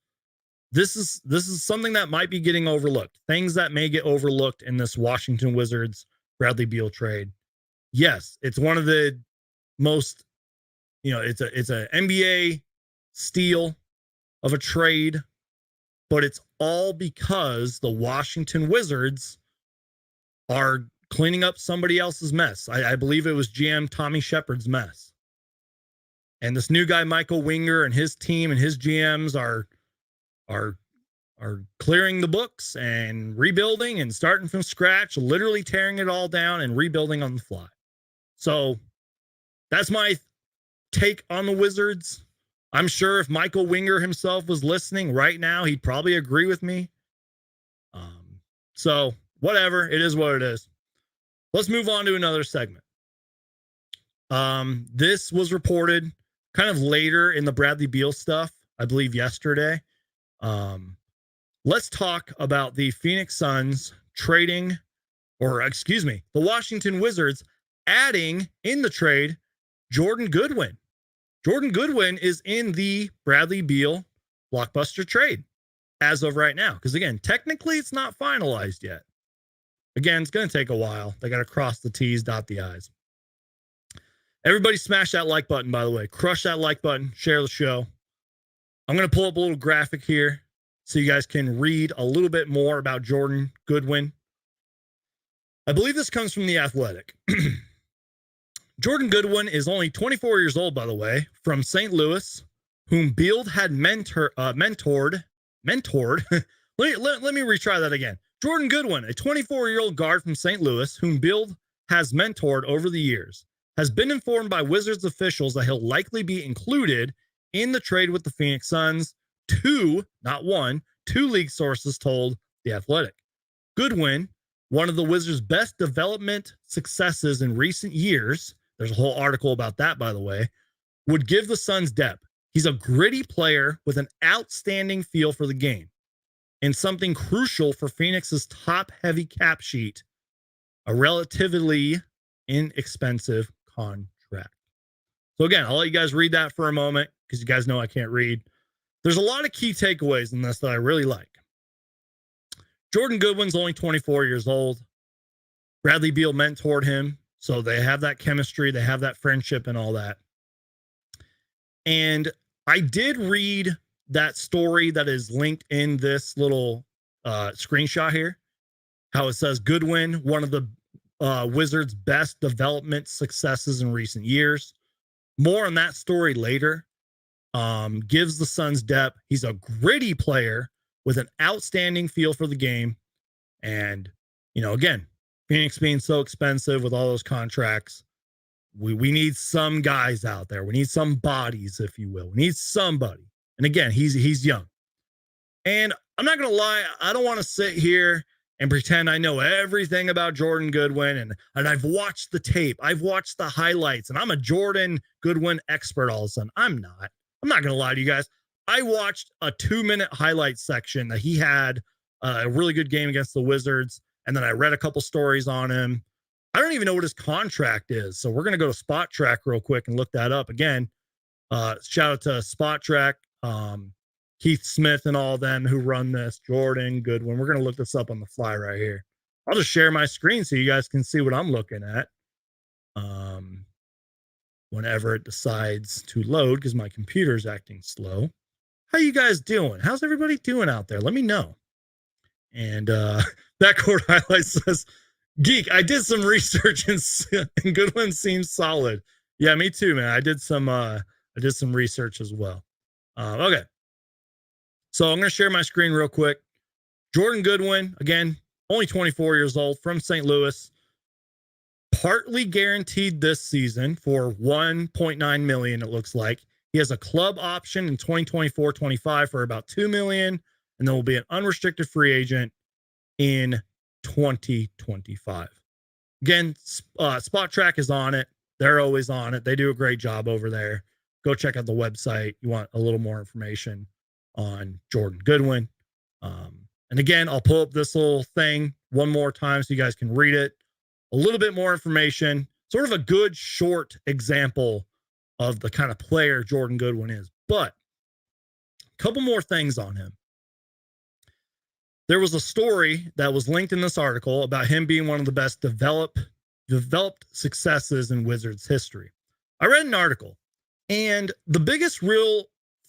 this is something that might be getting overlooked. Things that may get overlooked in this Washington Wizards Bradley Beal trade. Yes, it's one of the most, you know, it's a NBA steal of a trade, but it's all because the Washington Wizards are cleaning up somebody else's mess. I believe it was GM Tommy Shepard's mess. And this new guy, Michael Winger, and his team and his GMs are are clearing the books and rebuilding and starting from scratch, literally tearing it all down and rebuilding on the fly. So that's my take on the Wizards. I'm sure if Michael Winger himself was listening right now, he'd probably agree with me. So whatever, it is what it is. Let's move on to another segment. This was reported kind of later in the Bradley Beal stuff, I believe yesterday. Let's talk about the Phoenix Suns trading, the Washington Wizards adding in the trade Jordan Goodwin. Jordan Goodwin is in the Bradley Beal blockbuster trade as of right now. Because again, technically it's not finalized yet. Again, it's going to take a while. They got to cross the T's, dot the I's. Everybody smash that like button, by the way. Crush that like button. Share the show. I'm going to pull up a little graphic here so you guys can read a little bit more about Jordan Goodwin. I believe this comes from The Athletic. Jordan Goodwin is only 24 years old, by the way, from St. Louis, whom Beal had mentored. let me retry that again. Jordan Goodwin, a 24-year-old guard from St. Louis, whom Beal has mentored over the years, has been informed by Wizards officials that he'll likely be included in the trade with the Phoenix Suns. Two, not one, two league sources told The Athletic. Goodwin, one of the Wizards' best development successes in recent years, there's a whole article about that, by the way, would give the Suns depth. He's a gritty player with an outstanding feel for the game and something crucial for Phoenix's top-heavy cap sheet, a relatively inexpensive contract. So again, I'll let you guys read that for a moment because you guys know I can't read. There's a lot of key takeaways in this that I really like. Jordan Goodwin's only 24 years old. Bradley Beal mentored him, so they have that chemistry, they have that friendship and all that. And I did read that story that is linked in this little screenshot here, how it says Goodwin, one of the Wizards' best development successes in recent years. More on that story later. Gives the Suns depth. He's a gritty player with an outstanding feel for the game. And, again, Phoenix being so expensive with all those contracts, we need some guys out there. We need some bodies, if you will. We need somebody. And again, he's young. And I'm not going to lie, I don't want to sit here and pretend I know everything about Jordan Goodwin. And I've watched the tape. I've watched the highlights. And I'm a Jordan Goodwin expert all of a sudden. I'm not going to lie to you guys. I watched a 2-minute highlight section that he had a really good game against the Wizards. And then I read a couple stories on him. I don't even know what his contract is. So we're going to go to Spot Track real quick and look that up. Again, shout out to Spot Track, Keith Smith and all them who run this, Jordan Goodwin. We're going to look this up on the fly right here. I'll just share my screen so you guys can see what I'm looking at. Whenever it decides to load, because my computer's acting slow. How you guys doing? How's everybody doing out there? Let me know. And that court highlight says, Geek, I did some research and Goodwin seems solid. Yeah, me too, man. I did some research as well. Okay. So I'm going to share my screen real quick. Jordan Goodwin, again, only 24 years old, from St. Louis. Partly guaranteed this season for $1.9 million, it looks like. He has a club option in 2024-25 for about $2 million, and then will be an unrestricted free agent in 2025. Again, Spot Track is on it. They're always on it. They do a great job over there. Go check out the website. You want a little more information on Jordan Goodwin. And again, I'll pull up this little thing one more time so you guys can read it. A little bit more information, sort of a good short example of the kind of player Jordan Goodwin is. But a couple more things on him. There was a story that was linked in this article about him being one of the best developed successes in Wizards history. I read an article, and the biggest real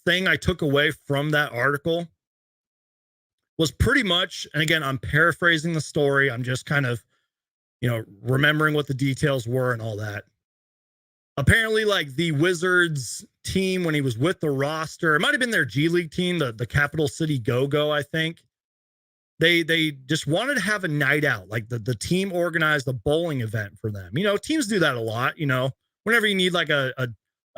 thing I took away from that article was pretty much, and again, I'm paraphrasing the story. I'm just kind of, remembering what the details were and all that. Apparently, like, the Wizards team when he was with the roster. It might have been their G League team, the Capital City Go-Go, I think. They just wanted to have a night out. Like the team organized a bowling event for them. You know, teams do that a lot. You know, whenever you need like a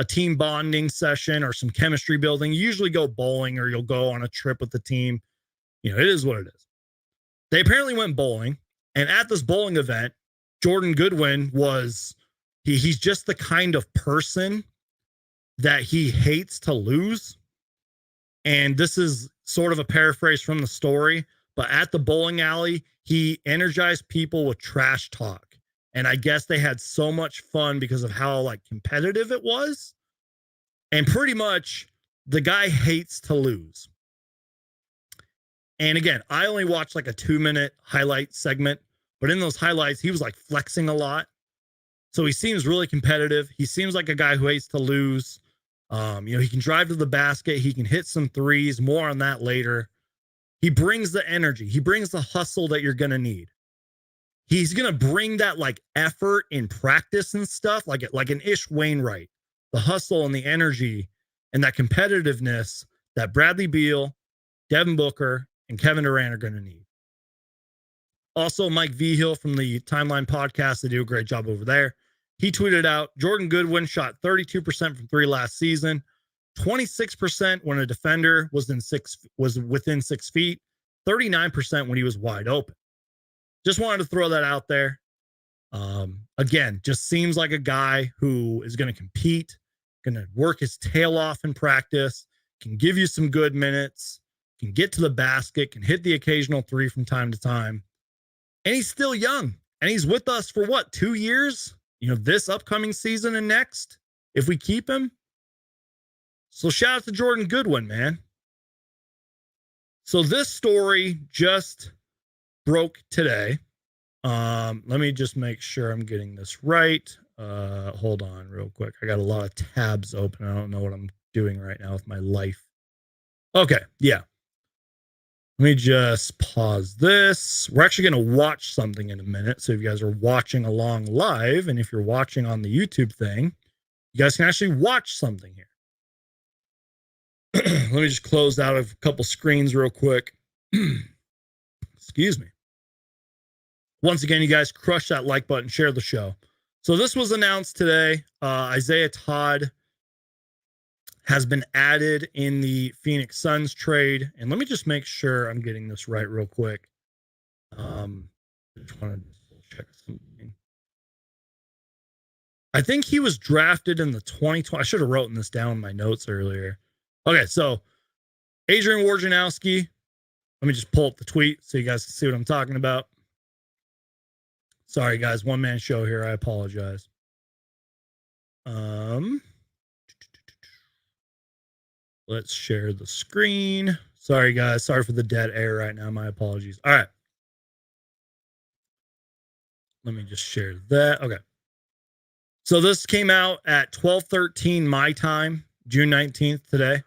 team bonding session or some chemistry building, you usually go bowling or you'll go on a trip with the team. You know, it is what it is. They apparently went bowling, and at this bowling event, Jordan Goodwin was he's just the kind of person that he hates to lose. And this is sort of a paraphrase from the story, but at the bowling alley, he energized people with trash talk. And I guess they had so much fun because of how like competitive it was. And pretty much the guy hates to lose. And again, I only watched like a 2-minute highlight segment, but in those highlights, he was like flexing a lot. So he seems really competitive. He seems like a guy who hates to lose. You know, he can drive to the basket. He can hit some threes. More on that later. He brings the energy. He brings the hustle that you're going to need. He's going to bring that like effort in practice and stuff, like an Ish Wainwright, the hustle and the energy and that competitiveness that Bradley Beal, Devin Booker, and Kevin Durant are going to need. Also, Mike Vigil from the Timeline podcast, they do a great job over there. He tweeted out, Jordan Goodwin shot 32% from three last season, 26% when a defender was within 6 feet, 39% when he was wide open. Just wanted to throw that out there. Again, just seems like a guy who is going to compete, going to work his tail off in practice, can give you some good minutes, can get to the basket, can hit the occasional three from time to time. And he's still young. And he's with us for what, 2 years? You know, this upcoming season and next, if we keep him. So shout out to Jordan Goodwin, man. So this story just broke today. Let me just make sure I'm getting this right. Hold on real quick. I got a lot of tabs open. I don't know what I'm doing right now with my life. Okay, yeah. Let me just pause this. We're actually going to watch something in a minute. So if you guys are watching along live, and if you're watching on the YouTube thing, you guys can actually watch something here. Let me just close out a couple screens real quick. Excuse me. Once again, you guys crush that like button, share the show. So this was announced today. Isaiah Todd has been added in the Phoenix Suns trade. And let me just make sure I'm getting this right real quick. Just want to check something. I think he was drafted in the 2020. I should have written this down in my notes earlier. Okay, so Adrian Wojnarowski. Let me just pull up the tweet so you guys can see what I'm talking about. Sorry, guys. One-man show here. I apologize. Let's share the screen. Sorry, guys. Sorry for the dead air right now. My apologies. All right. Let me just share that. Okay. So this came out at 12:13 my time, June 19th today.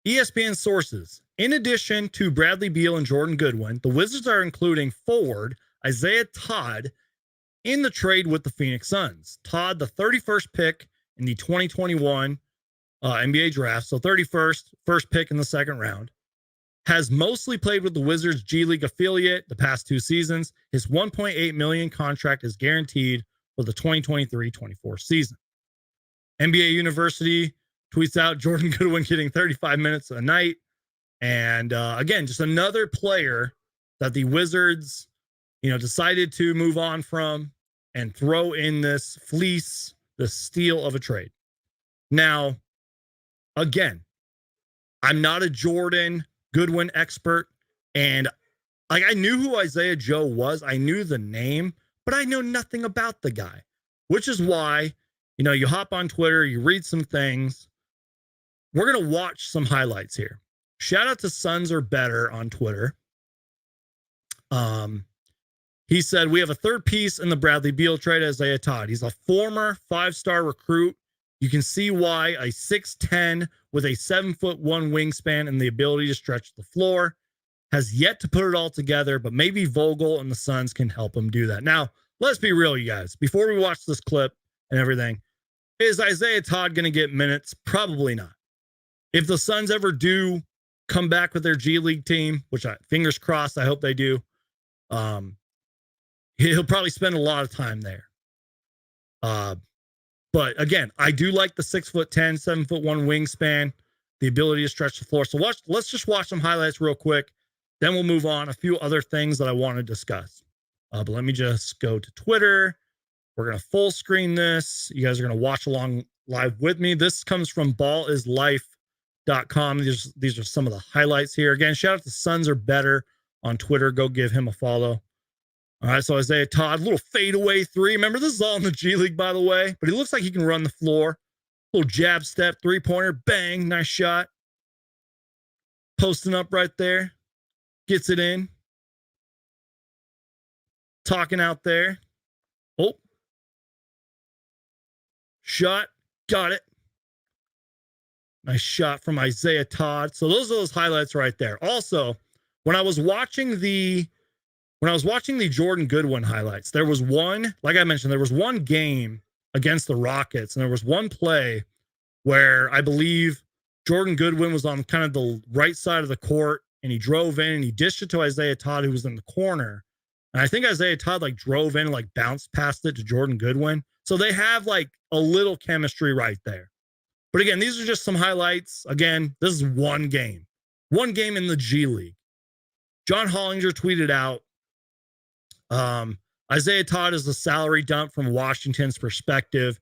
ESPN sources. In addition to Bradley Beal and Jordan Goodwin, the Wizards are including forward Isaiah Todd in the trade with the Phoenix Suns. Todd, the 31st pick in the 2021 NBA draft, so 31st, first pick in the second round, has mostly played with the Wizards G League affiliate the past 2 seasons. His $1.8 million contract is guaranteed for the 2023-24 season. NBA University tweets out Jordan Goodwin getting 35 minutes a night. And again, just another player that the Wizards, decided to move on from and throw in this fleece, the steal of a trade. Now, again, I'm not a Jordan Goodwin expert, and I knew who Isaiah Joe was. I knew the name, but I know nothing about the guy, which is why, you hop on Twitter, you read some things. We're going to watch some highlights here. Shout out to Suns Are Better on Twitter. He said, we have a third piece in the Bradley Beal trade, Isaiah Todd. He's a former 5-star recruit. You can see why a 6'10" with a 7'1" wingspan and the ability to stretch the floor has yet to put it all together, but maybe Vogel and the Suns can help him do that. Now, let's be real, you guys. Before we watch this clip and everything, Is Isaiah Todd going to get minutes? Probably not. If the Suns ever do come back with their G League team, which fingers crossed, I hope they do, he'll probably spend a lot of time there. But again, I do like the 6'10", 7'1" wingspan, the ability to stretch the floor. So let's just watch some highlights real quick. Then we'll move on. A few other things that I want to discuss. But let me just go to Twitter. We're going to full screen this. You guys are going to watch along live with me. This comes from ballislife.com. These are some of the highlights here. Again, shout out to Suns Are Better on Twitter. Go give him a follow. All right, so Isaiah Todd, little fadeaway three. Remember, this is all in the G League, by the way, but he looks like he can run the floor. Little jab step, three-pointer, bang, nice shot. Posting up right there. Gets it in. Talking out there. Oh. Shot. Got it. Nice shot from Isaiah Todd. So those are those highlights right there. Also, when I was watching the Jordan Goodwin highlights, there was one, like I mentioned, there was one game against the Rockets, and there was one play where I believe Jordan Goodwin was on kind of the right side of the court, and he drove in and he dished it to Isaiah Todd, who was in the corner. And I think Isaiah Todd like drove in and like bounced past it to Jordan Goodwin. So they have like a little chemistry right there. But again, these are just some highlights. Again, this is one game in the G League. John Hollinger tweeted out, Isaiah Todd is a salary dump from Washington's perspective.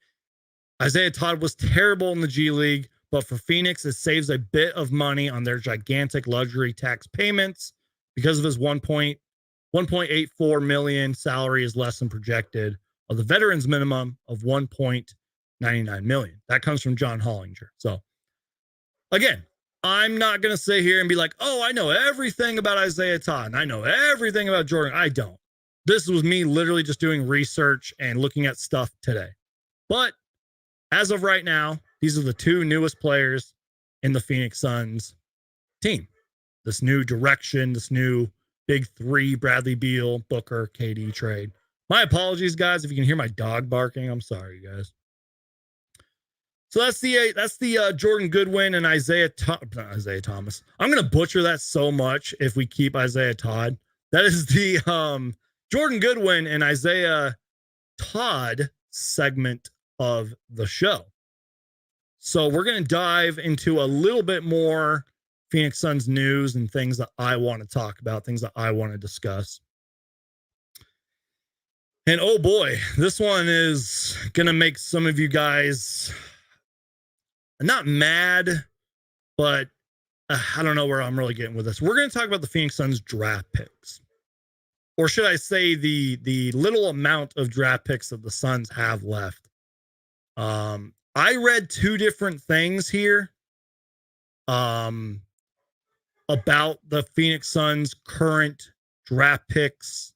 Isaiah Todd was terrible in the G League, but for Phoenix, it saves a bit of money on their gigantic luxury tax payments because of his 1.84 million salary is less than projected of the veterans minimum of 1.99 million. That comes from John Hollinger. So again, I'm not going to sit here and be like, oh, I know everything about Isaiah Todd and I know everything about Jordan. I don't. This was me literally just doing research and looking at stuff today. But as of right now, these are the two newest players in the Phoenix Suns team. This new direction, this new big three, Bradley Beal, Booker, KD trade. My apologies, guys, if you can hear my dog barking. I'm sorry, guys. So that's the Jordan Goodwin and Isaiah Thomas. I'm going to butcher that so much if we keep Isaiah Todd. That is the Jordan Goodwin and Isaiah Todd segment of the show. So we're going to dive into a little bit more Phoenix Suns news and things that I want to talk about, things that I want to discuss. And oh boy, this one is going to make some of you guys not mad, but I don't know where I'm really getting with this. We're going to talk about the Phoenix Suns draft picks. Or should I say the little amount of draft picks that the Suns have left. I read two different things here about the Phoenix Suns' current draft picks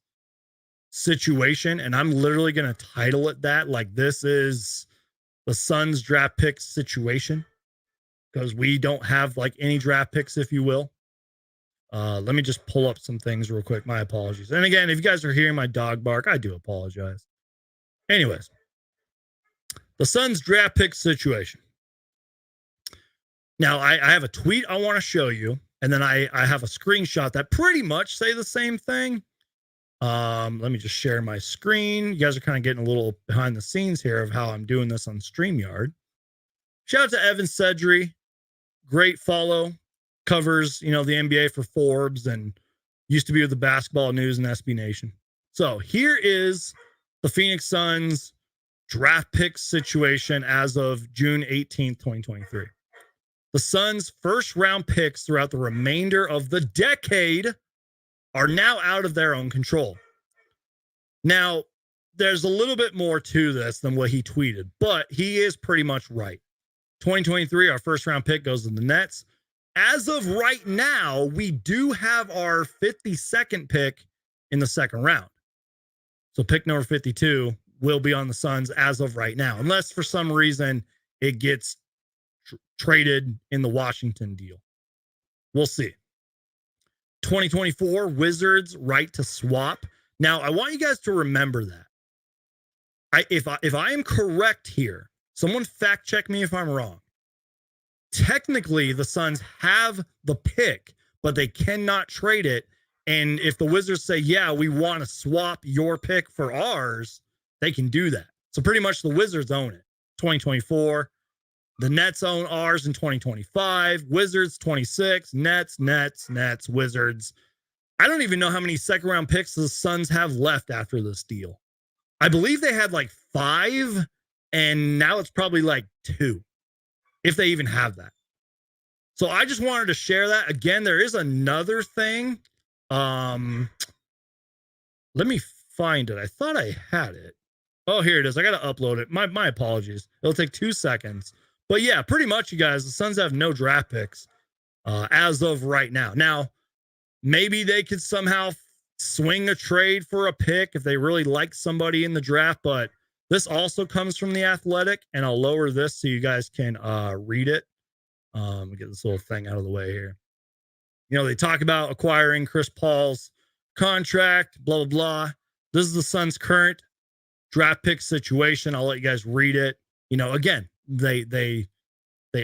situation, and I'm literally going to title it that. Like, this is the Suns' draft picks situation, because we don't have like any draft picks, if you will. Let me just pull up some things real quick. My apologies. And again, if you guys are hearing my dog bark, I do apologize. Anyways, the Suns draft pick situation. Now, I have a tweet I want to show you, and then I have a screenshot that pretty much say the same thing. Let me just share my screen. You guys are kind of getting a little behind the scenes here of how I'm doing this on StreamYard. Shout out to Evan Sedry. Great follow. Covers, the NBA for Forbes and used to be with the Basketball News and SB Nation. So here is the Phoenix Suns draft pick situation as of June 18th, 2023. The Suns' first round picks throughout the remainder of the decade are now out of their own control. Now, there's a little bit more to this than what he tweeted, but he is pretty much right. 2023, our first round pick goes to the Nets. As of right now, we do have our 52nd pick in the second round. So pick number 52 will be on the Suns as of right now, unless for some reason it gets traded in the Washington deal. We'll see. 2024 Wizards right to swap. Now, I want you guys to remember that. If I am correct here, Someone fact check me if I'm wrong. Technically, the Suns have the pick, but they cannot trade it. And if the Wizards say, yeah, we want to swap your pick for ours, they can do that. So pretty much the Wizards own it. 2024. The Nets own ours in 2025. Wizards 26. Nets, Wizards. I don't even know how many second round picks the Suns have left after this deal. I believe they had like 5, and now it's probably like 2, if they even have that. So I just wanted to share that. Again, there is another thing. Let me find it. I thought I had it. Oh, here it is. I got to upload it. My apologies. It'll take 2 seconds. But yeah, pretty much, you guys, the Suns have no draft picks as of right now. Now, maybe they could somehow swing a trade for a pick if they really like somebody in the draft. But this also comes from The Athletic, and I'll lower this so you guys can read it. Get this little thing out of the way here. You know, they talk about acquiring Chris Paul's contract, blah, blah, blah. This is the Suns' current draft pick situation. I'll let you guys read it. You know, again, they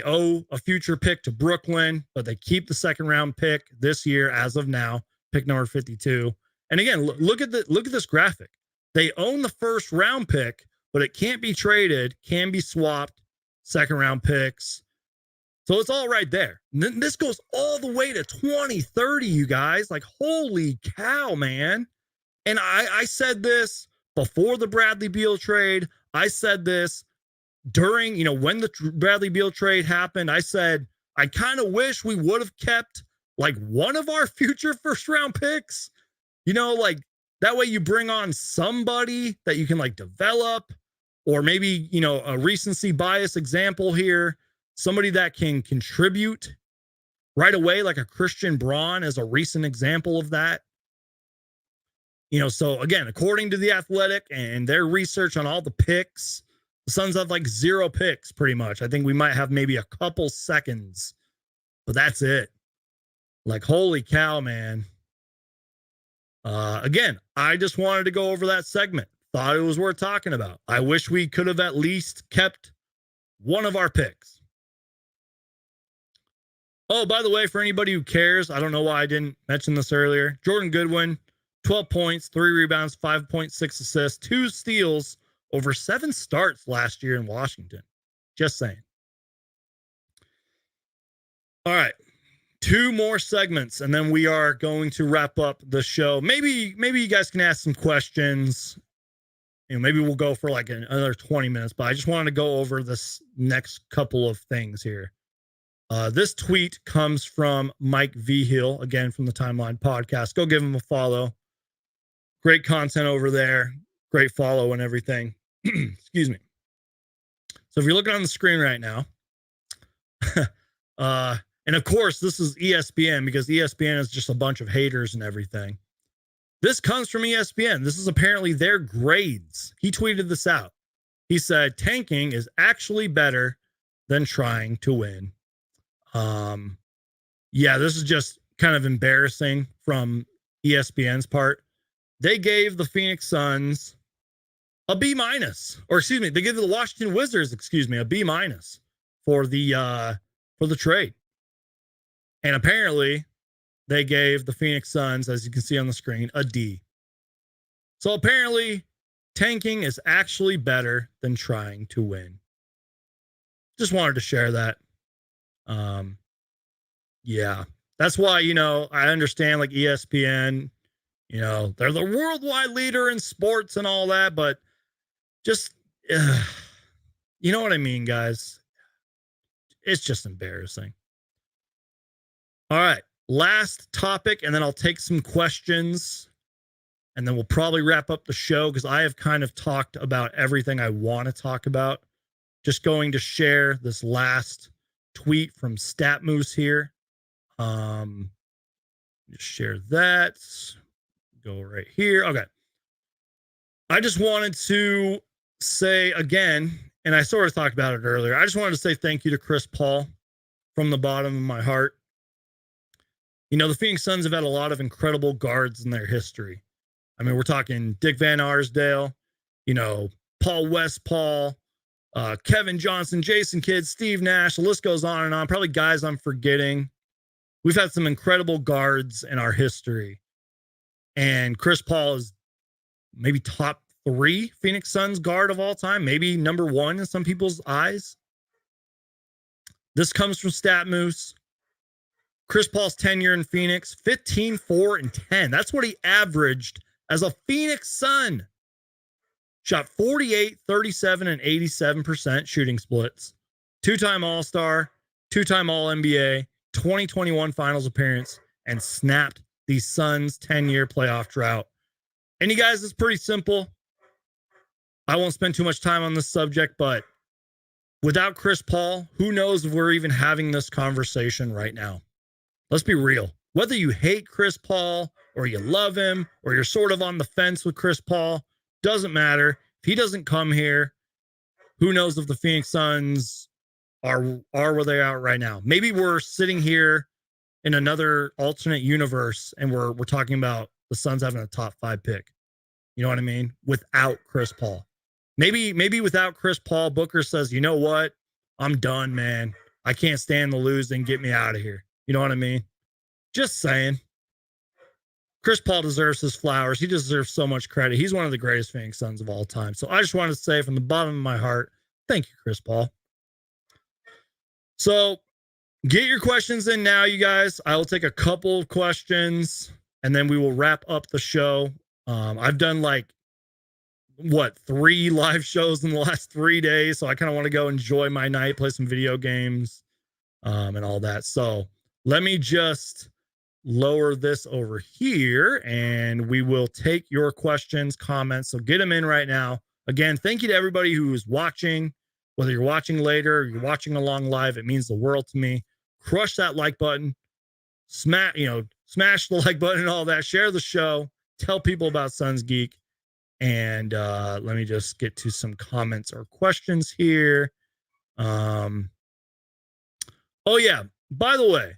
owe a future pick to Brooklyn, but they keep the second round pick this year as of now, pick number 52. And again, look at this graphic. They own the first round pick, but it can't be traded, can be swapped, second round picks. So it's all right there. And then this goes all the way to 2030, you guys. Like, holy cow, man. And I said this before the Bradley Beal trade. I said this during, you know, when the Bradley Beal trade happened. I said, I kind of wish we would have kept like one of our future first round picks. You know, like that way you bring on somebody that you can like develop, or maybe, you know, a recency bias example here. Somebody that can contribute right away, like a Christian Braun as a recent example of that. You know, so again, according to The Athletic and their research on all the picks, the Suns have like 0 picks pretty much. I think we might have maybe a couple seconds, but that's it. Like, holy cow, man. Again, I just wanted to go over that segment. Thought it was worth talking about. I wish we could have at least kept one of our picks. Oh, by the way, for anybody who cares, I don't know why I didn't mention this earlier. Jordan Goodwin, 12 points, 3 rebounds, 5.6 assists, 2 steals over 7 starts last year in Washington. Just saying. All right. 2 more segments, and then we are going to wrap up the show. Maybe you guys can ask some questions. You know, maybe we'll go for like another 20 minutes, but I just wanted to go over this next couple of things here. This tweet comes from Mike V. Hill, again, from the Timeline Podcast. Go give him a follow. Great content over there. Great follow and everything. Excuse me. So if you're looking on the screen right now, and of course, this is ESPN, because ESPN is just a bunch of haters and everything. This comes from ESPN. This is apparently their grades. He tweeted this out. He said, tanking is actually better than trying to win. Yeah, this is just kind of embarrassing from ESPN's part. They gave the Phoenix Suns a B-, or excuse me, they gave the Washington Wizards, a B- for the trade. And apparently they gave the Phoenix Suns, as you can see on the screen, a D. So apparently tanking is actually better than trying to win. Just wanted to share that. Yeah, that's why, you know, I understand like ESPN, you know, they're the worldwide leader in sports and all that, but just, you know what I mean, guys? It's just embarrassing. All right, last topic, and then I'll take some questions, and then we'll probably wrap up the show, because I have kind of talked about everything I want to talk about. Just going to share this last tweet from StatMoose here. Just share that. Go right here. Okay. I just wanted to say again, and I sort of talked about it earlier, I just wanted to say thank you to Chris Paul from the bottom of my heart. You know, the Phoenix Suns have had a lot of incredible guards in their history. I mean, we're talking Dick Van Arsdale, you know, Paul Westphal, Kevin Johnson, Jason Kidd, Steve Nash. The list goes on and on. Probably guys I'm forgetting. We've had some incredible guards in our history. And Chris Paul is maybe top 3 Phoenix Suns guard of all time, maybe number 1 in some people's eyes. This comes from StatMoose. Chris Paul's tenure in Phoenix, 15, 4, and 10. That's what he averaged as a Phoenix Sun. Shot 48, 37, and 87% shooting splits. 2-time All-Star, 2-time All-NBA, 2021 Finals appearance, and snapped the Suns' 10-year playoff drought. And you guys, it's pretty simple. I won't spend too much time on this subject, but without Chris Paul, who knows if we're even having this conversation right now? Let's be real. Whether you hate Chris Paul or you love him or you're sort of on the fence with Chris Paul, doesn't matter. If he doesn't come here, who knows if the Phoenix Suns are where they are right now. Maybe we're sitting here in another alternate universe and we're talking about the Suns having a top 5 pick. You know what I mean? Without Chris Paul. Maybe without Chris Paul, Booker says, you know what? I'm done, man. I can't stand the losing. Get me out of here. You know what I mean? Just saying. Chris Paul deserves his flowers. He deserves so much credit. He's one of the greatest Phoenix Suns of all time. So I just wanted to say from the bottom of my heart, thank you, Chris Paul. So get your questions in now, you guys. I will take a couple of questions and then we will wrap up the show. I've done 3 live shows in the last 3 days. So I kind of want to go enjoy my night, play some video games, and all that. So let me just lower this over here and we will take your questions, comments. So get them in right now. Again, thank you to everybody who is watching, whether you're watching later or you're watching along live. It means the world to me. Crush that like button, smash the like button and all that. Share the show, tell people about Suns Geek. And let me just get to some comments or questions here. Oh yeah, by the way,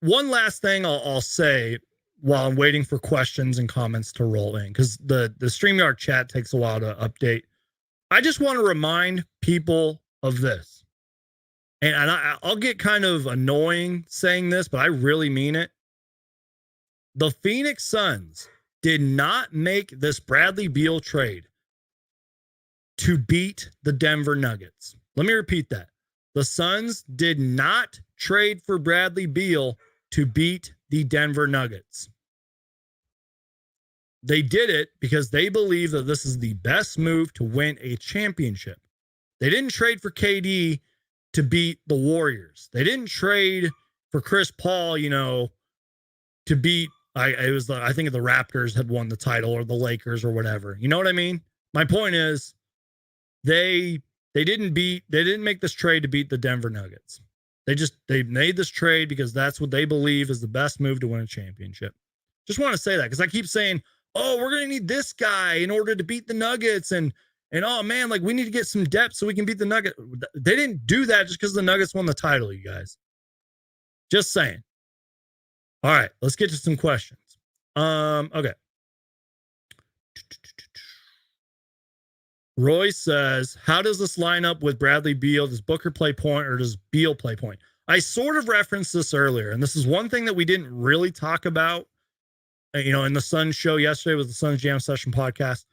one last thing I'll say while I'm waiting for questions and comments to roll in, because the StreamYard chat takes a while to update. I just want to remind people of this. And I'll get kind of annoying saying this, but I really mean it. The Phoenix Suns did not make this Bradley Beal trade to beat the Denver Nuggets. Let me repeat that. The Suns did not trade for Bradley Beal to beat the Denver Nuggets. They did it because they believe that this is the best move to win a championship. They didn't trade for KD to beat the Warriors. They didn't trade for Chris Paul, to beat, I think the Raptors had won the title or the Lakers or whatever. You know what I mean? My point is they didn't make this trade to beat the Denver Nuggets. They made this trade because that's what they believe is the best move to win a championship. Just want to say that because I keep saying, oh, we're going to need this guy in order to beat the Nuggets. And oh man, we need to get some depth so we can beat the Nuggets. They didn't do that just because the Nuggets won the title, you guys. Just saying. All right, let's get to some questions. Okay. Roy says, how does this line up with Bradley Beal? Does Booker play point or does Beal play point? I sort of referenced this earlier, and this is one thing that we didn't really talk about, in the Suns show yesterday with the Suns Jam Session podcast.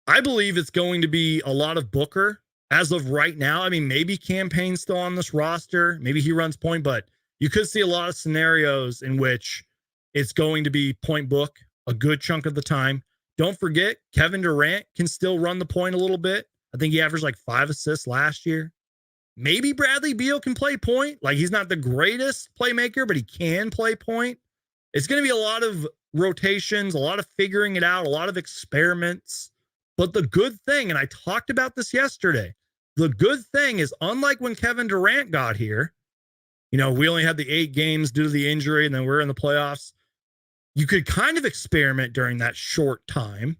I believe it's going to be a lot of Booker as of right now. I mean, maybe Campaign's still on this roster. Maybe he runs point, but you could see a lot of scenarios in which it's going to be point Book a good chunk of the time. Don't forget, Kevin Durant can still run the point a little bit. I think he averaged 5 assists last year. Maybe Bradley Beal can play point. He's not the greatest playmaker, but he can play point. It's going to be a lot of rotations, a lot of figuring it out, a lot of experiments. But the good thing, and I talked about this yesterday, the good thing is, unlike when Kevin Durant got here, we only had the 8 games due to the injury, and then we're in the playoffs. You could kind of experiment during that short time,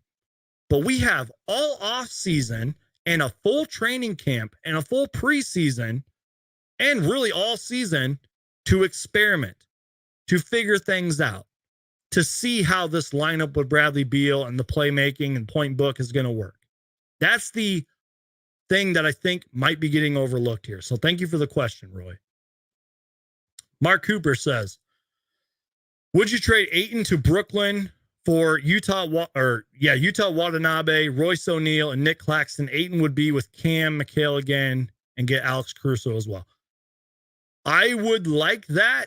but we have all off season and a full training camp and a full preseason and really all season to experiment, to figure things out, to see how this lineup with Bradley Beal and the playmaking and point Book is going to work. That's the thing that I think might be getting overlooked here. So thank you for the question, Roy. Mark Cooper says, would you trade Ayton to Brooklyn for Utah Watanabe, Royce O'Neal, and Nick Claxton? Ayton would be with Cam McHale again and get Alex Caruso as well. I would like that.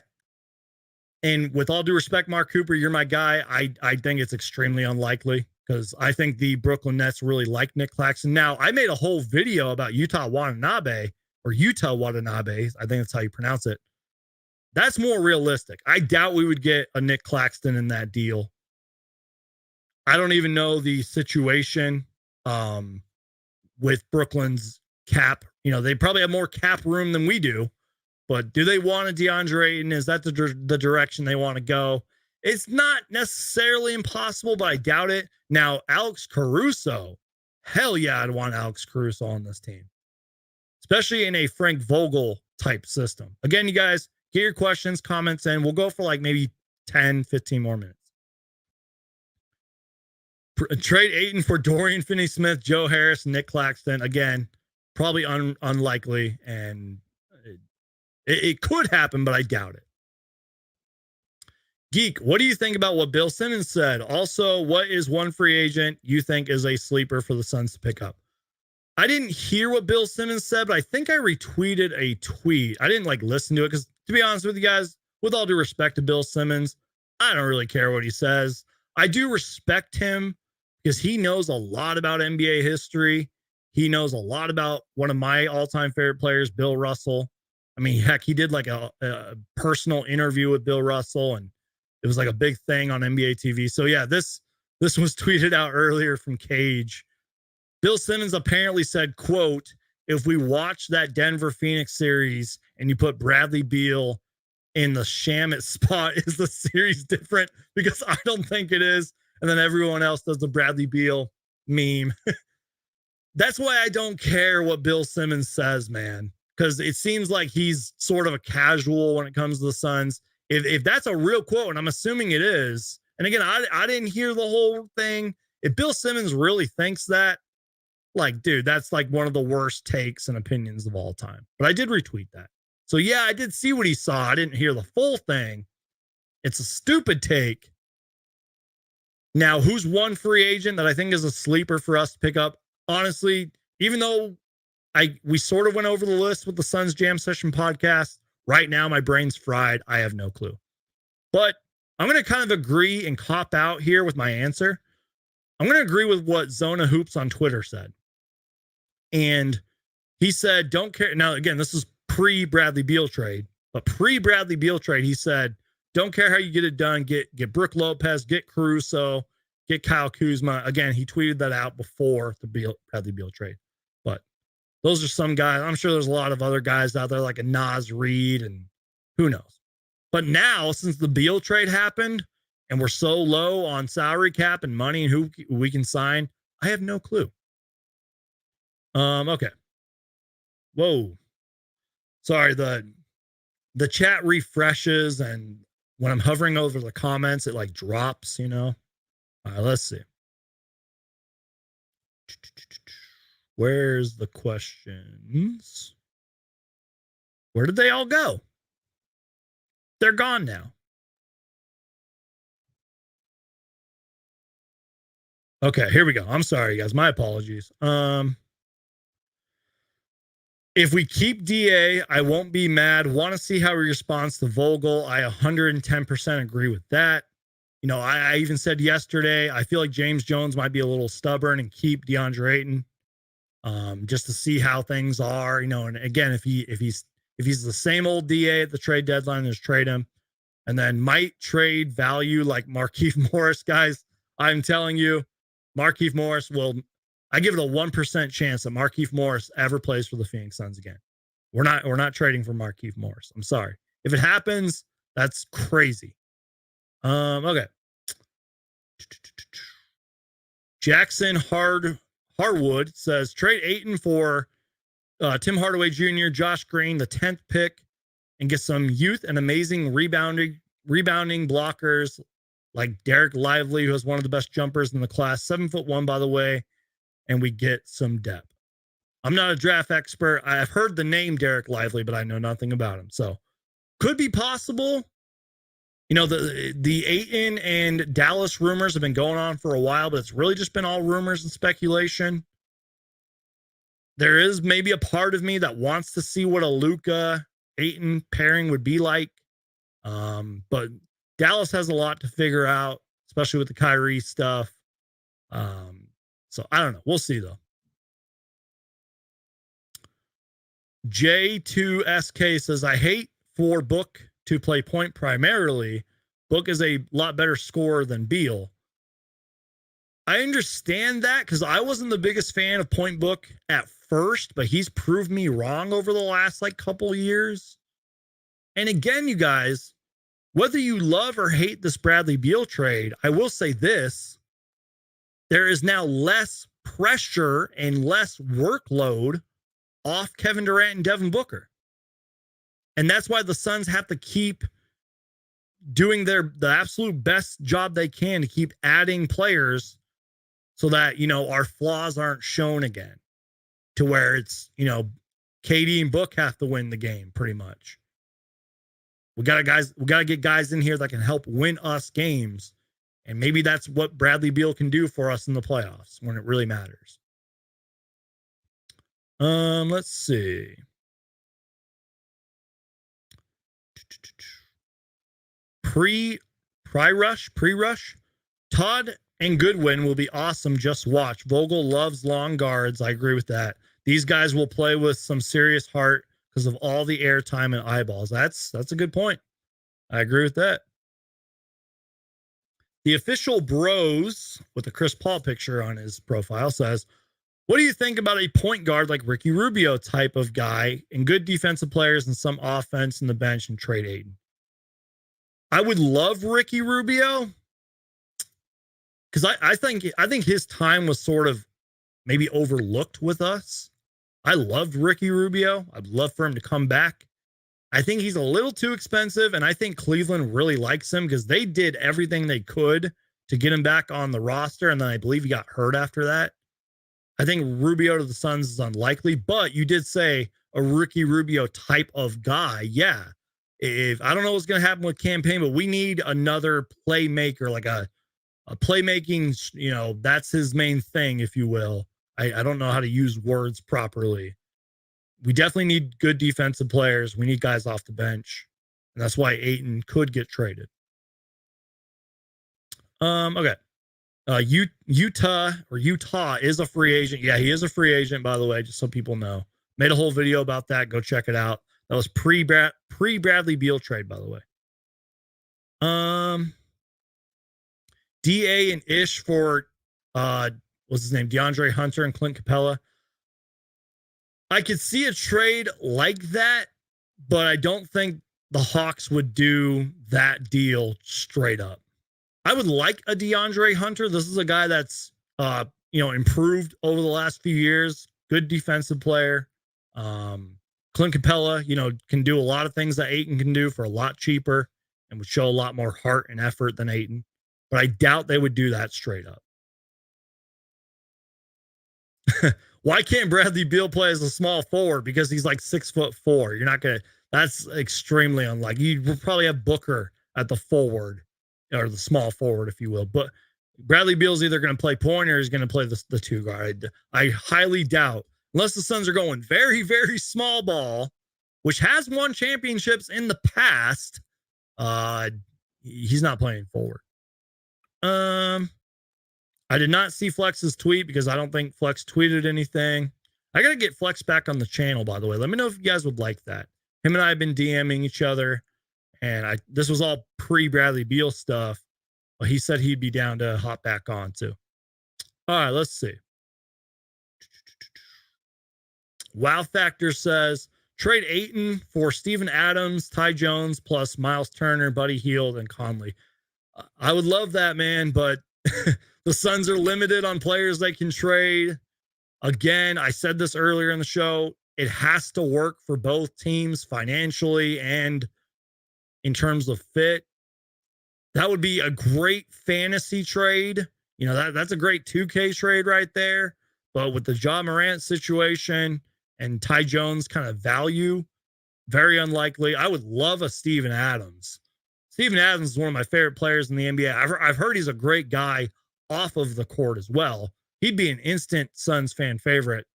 And with all due respect, Mark Cooper, you're my guy. I think it's extremely unlikely because I think the Brooklyn Nets really like Nick Claxton. Now, I made a whole video about Utah Watanabe. I think that's how you pronounce it. That's more realistic. I doubt we would get a Nick Claxton in that deal. I don't even know the situation with Brooklyn's cap. You know, they probably have more cap room than we do. But do they want a Deandre Ayton? Is that the direction they want to go? It's not necessarily impossible, but I doubt it. Now, Alex Caruso, hell yeah, I'd want Alex Caruso on this team, especially in a Frank Vogel type system. Again, you guys, get your questions, comments in. We'll go for like maybe 10, 15 more minutes. Trade Ayton for Dorian Finney-Smith, Joe Harris, Nick Claxton. Again, probably unlikely, and it could happen, but I doubt it. Geek, what do you think about what Bill Simmons said? Also, what is one free agent you think is a sleeper for the Suns to pick up? I didn't hear what Bill Simmons said, but I think I retweeted a tweet. I didn't listen to it because, to be honest with you guys, with all due respect to Bill Simmons, I don't really care what he says. I do respect him because he knows a lot about NBA history. He knows a lot about one of my all-time favorite players, Bill Russell. I mean, heck, he did a personal interview with Bill Russell, and it was a big thing on NBA TV. So yeah, this was tweeted out earlier from Cage. Bill Simmons apparently said, quote, if we watch that Denver Phoenix series and you put Bradley Beal in the Shamet spot, is the series different? Because I don't think it is. And then everyone else does the Bradley Beal meme. That's why I don't care what Bill Simmons says, man. Because it seems like he's sort of a casual when it comes to the Suns. If that's a real quote, and I'm assuming it is, and again, I didn't hear the whole thing. If Bill Simmons really thinks that, dude, that's one of the worst takes and opinions of all time. But I did retweet that. So yeah, I did see what he saw. I didn't hear the full thing. It's a stupid take. Now, who's one free agent that I think is a sleeper for us to pick up? Honestly, even though we sort of went over the list with the Suns Jam Session podcast, right now my brain's fried. I have no clue. But I'm going to kind of agree and cop out here with my answer. I'm going to agree with what Zona Hoops on Twitter said. And he said, don't care. Now, again, this is pre-Bradley Beal trade. But pre-Bradley Beal trade, he said, don't care how you get it done. Get Brook Lopez, get Caruso, get Kyle Kuzma. Again, he tweeted that out before the Bradley Beal trade. But those are some guys. I'm sure there's a lot of other guys out there like a Naz Reid and who knows. But now, since the Beal trade happened and we're so low on salary cap and money and who we can sign, I have no clue. Okay. Whoa. Sorry, the chat refreshes, and when I'm hovering over the comments, it drops, All right, let's see. Where's the questions? Where did they all go? They're gone now. Okay, here we go. I'm sorry, guys. My apologies. If we keep DA, I won't be mad. Want to see how he responds to Vogel. I 110% agree with that. I even said yesterday, I feel like James Jones might be a little stubborn and keep Deandre Ayton just to see how things are. And again, if he's the same old DA at the trade deadline, just trade him. And then might trade value like Markieff Morris, guys. I'm telling you, Markieff Morris I give it a 1% chance that Markieff Morris ever plays for the Phoenix Suns again. We're not trading for Markieff Morris. I'm sorry. If it happens, that's crazy. Okay. Jackson Harwood says trade Ayton for Tim Hardaway Jr., Josh Green, the 10th pick, and get some youth and amazing rebounding blockers like Derek Lively, who has one of the best jumpers in the class, 7'1", by the way, and we get some depth. I'm not a draft expert. I've heard the name Derek Lively, but I know nothing about him. So could be possible. You know, the Ayton and Dallas rumors have been going on for a while, but it's really just been all rumors and speculation. There is maybe a part of me that wants to see what a Luka Ayton pairing would be like. But Dallas has a lot to figure out, especially with the Kyrie stuff. So I don't know. We'll see though. J2SK says, I hate for Book to play point primarily. Book is a lot better scorer than Beal. I understand that because I wasn't the biggest fan of Point Book at first, but he's proved me wrong over the last couple years. And again, you guys, whether you love or hate this Bradley Beal trade, I will say this. There is now less pressure and less workload off Kevin Durant and Devin Booker. And that's why the Suns have to keep doing the absolute best job they can to keep adding players so that, our flaws aren't shown again to where it's, KD and Book have to win the game pretty much. We got to get guys in here that can help win us games. And maybe that's what Bradley Beal can do for us in the playoffs when it really matters. Let's see. Pre-rush. Todd and Goodwin will be awesome. Just watch. Vogel loves long guards. I agree with that. These guys will play with some serious heart because of all the airtime and eyeballs. That's a good point. I agree with that. The official bros with the Chris Paul picture on his profile says, what do you think about a point guard like Ricky Rubio type of guy and good defensive players and some offense in the bench and trade Ayton? I would love Ricky Rubio because I think his time was sort of maybe overlooked with us. I loved Ricky Rubio. I'd love for him to come back. I think he's a little too expensive, and I think Cleveland really likes him because they did everything they could to get him back on the roster, and then I believe he got hurt after that. I think Rubio to the Suns is unlikely, but you did say a Ricky Rubio type of guy. Yeah. If I don't know what's going to happen with campaign, but we need another playmaker, like a playmaking, that's his main thing, if you will. I don't know how to use words properly. We definitely need good defensive players. We need guys off the bench. And that's why Ayton could get traded. Okay. Utah is a free agent. Yeah, he is a free agent, by the way, just so people know. Made a whole video about that. Go check it out. That was pre-Bradley Beal trade, by the way. DA and Ish for what's his name? DeAndre Hunter and Clint Capella. I could see a trade like that, but I don't think the Hawks would do that deal straight up. I would like a DeAndre Hunter. This is a guy that's improved over the last few years. Good defensive player. Clint Capella, can do a lot of things that Ayton can do for a lot cheaper and would show a lot more heart and effort than Ayton. But I doubt they would do that straight up. Why can't Bradley Beal play as a small forward? Because he's like 6'4". You're not going to, that's extremely unlikely. You will probably have Booker at the forward or the small forward, if you will. But Bradley Beal's either going to play point or he's going to play the two guard. I highly doubt, unless the Suns are going very, very small ball, which has won championships in the past, he's not playing forward. I did not see Flex's tweet because I don't think Flex tweeted anything. I got to get Flex back on the channel, by the way. Let me know if you guys would like that. Him and I have been DMing each other, and this was all pre-Bradley Beal stuff. But he said he'd be down to hop back on, too. All right, let's see. Wow Factor says, trade Ayton for Steven Adams, Ty Jones, plus Miles Turner, Buddy Hield, and Conley. I would love that, man, but the Suns are limited on players they can trade. Again, I said this earlier in the show. It has to work for both teams financially and in terms of fit. That would be a great fantasy trade. That's a great 2K trade right there. But with the Ja Morant situation and Ty Jones kind of value, very unlikely. I would love a Steven Adams. Steven Adams is one of my favorite players in the NBA. I've heard he's a great guy off of the court as well. He'd be an instant Suns fan favorite.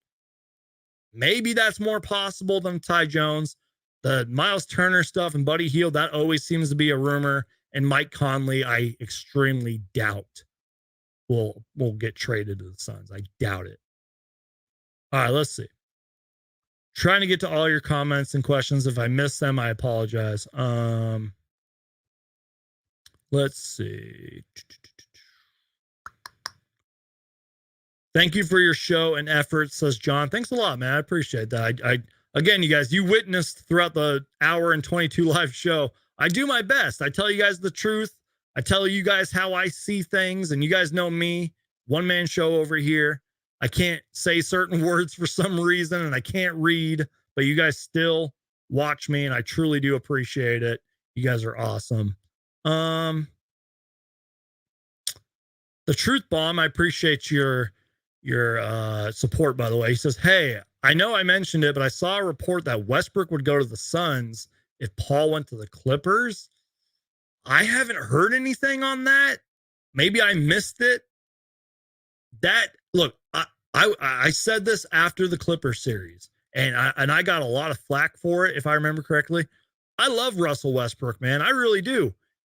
Maybe that's more possible than Ty Jones. The Miles Turner stuff and Buddy Hield, that always seems to be a rumor. And Mike Conley, I extremely doubt will get traded to the Suns. I doubt it. All right, let's see. Trying to get to all your comments and questions. If I miss them, I apologize. Let's see. Thank you for your show and efforts, says John. Thanks a lot, man. I appreciate that. I again, you guys, you witnessed throughout the hour and 22 live show. I do my best. I tell you guys the truth. I tell you guys how I see things, and you guys know me. One man show over here. I can't say certain words for some reason, and I can't read, but you guys still watch me, and I truly do appreciate it. You guys are awesome. The Truth Bomb, I appreciate your support, by the way. He says, hey, I know I mentioned it, but I saw a report that Westbrook would go to the Suns if Paul went to the Clippers. I haven't heard anything on that. Maybe I missed it. Look, I said this after the Clippers series, and I got a lot of flack for it, if I remember correctly. I love Russell Westbrook, man. I really do.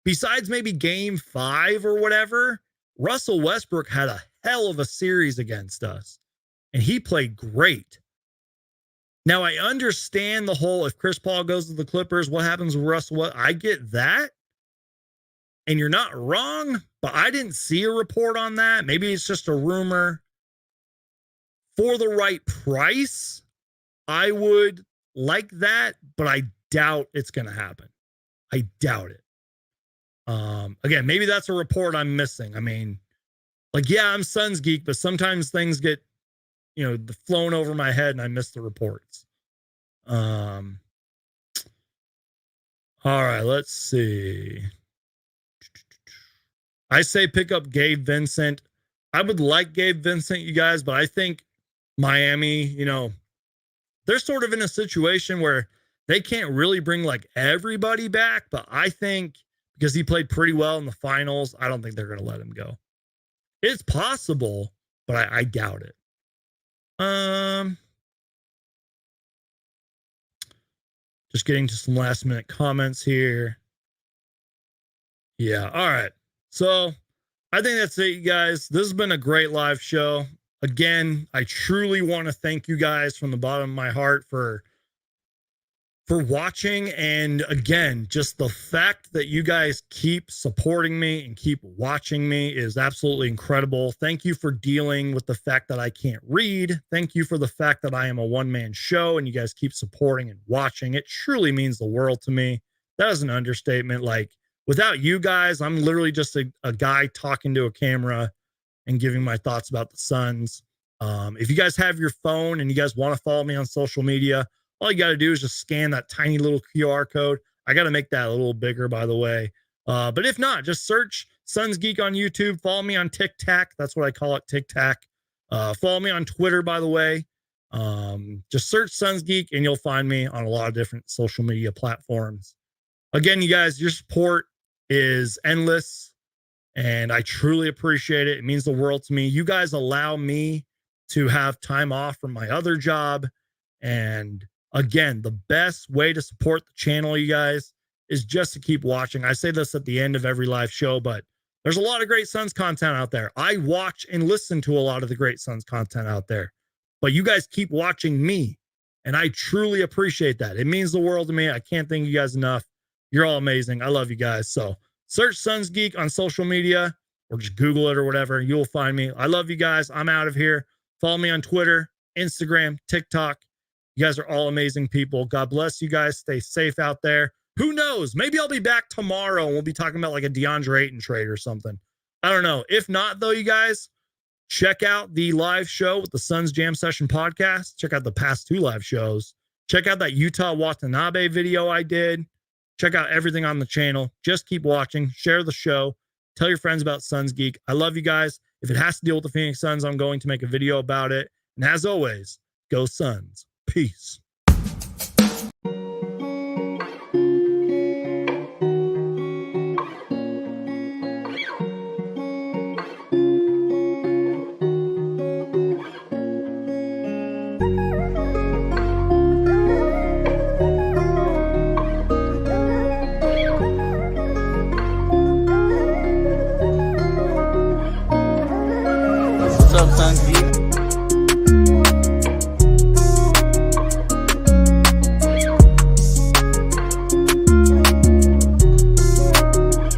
Besides maybe game 5 or whatever, Russell Westbrook had a hell of a series against us, and he played great. Now, I understand the whole, if Chris Paul goes to the Clippers, what happens with Russell? I get that. And you're not wrong, but I didn't see a report on that. Maybe it's just a rumor. For the right price, I would like that, but I doubt it's going to happen. I doubt it. Again, maybe that's a report I'm missing. I mean, like, yeah, I'm Suns Geek, but sometimes things get, flown over my head and I miss the reports. All right, let's see. I say pick up Gabe Vincent. I would like Gabe Vincent, you guys, but I think Miami, they're sort of in a situation where they can't really bring like everybody back, but I think because he played pretty well in the finals, I don't think they're going to let him go. It's possible, but I doubt it. Just getting to some last minute comments here. Yeah. All right. So I think that's it, you guys. This has been a great live show. Again, I truly want to thank you guys from the bottom of my heart for watching. And again, just the fact that you guys keep supporting me and keep watching me is absolutely incredible. Thank you for dealing with the fact that I can't read. Thank you for the fact that I am a one-man show and you guys keep supporting and watching. It truly means the world to me. That is an understatement. Like, without you guys, I'm literally just a guy talking to a camera and giving my thoughts about the Suns. If you guys have your phone and you guys want to follow me on social media, all you got to do is just scan that tiny little QR code. I got to make that a little bigger, by the way. But if not, just search Suns Geek on YouTube. Follow me on TikTok. That's what I call it, TikTok. Follow me on Twitter, by the way. Just search Suns Geek and you'll find me on a lot of different social media platforms. Again, you guys, your support is endless and I truly appreciate it. It means the world to me. You guys allow me to have time off from my other job. And again, the best way to support the channel, you guys, is just to keep watching. I say this at the end of every live show, but there's a lot of great Suns content out there. I watch and listen to a lot of the great Suns content out there, but you guys keep watching me. And I truly appreciate that. It means the world to me. I can't thank you guys enough. You're all amazing. I love you guys. So search Suns Geek on social media or just Google it or whatever. You'll find me. I love you guys. I'm out of here. Follow me on Twitter, Instagram, TikTok. You guys are all amazing people. God bless you guys. Stay safe out there. Who knows? Maybe I'll be back tomorrow and we'll be talking about like a Deandre Ayton trade or something. I don't know. If not, though, you guys, check out the live show with the Suns Jam Session podcast. Check out the past 2 live shows. Check out that Utah Watanabe video I did. Check out everything on the channel. Just keep watching. Share the show. Tell your friends about Suns Geek. I love you guys. If it has to deal with the Phoenix Suns, I'm going to make a video about it. And as always, go Suns. Peace.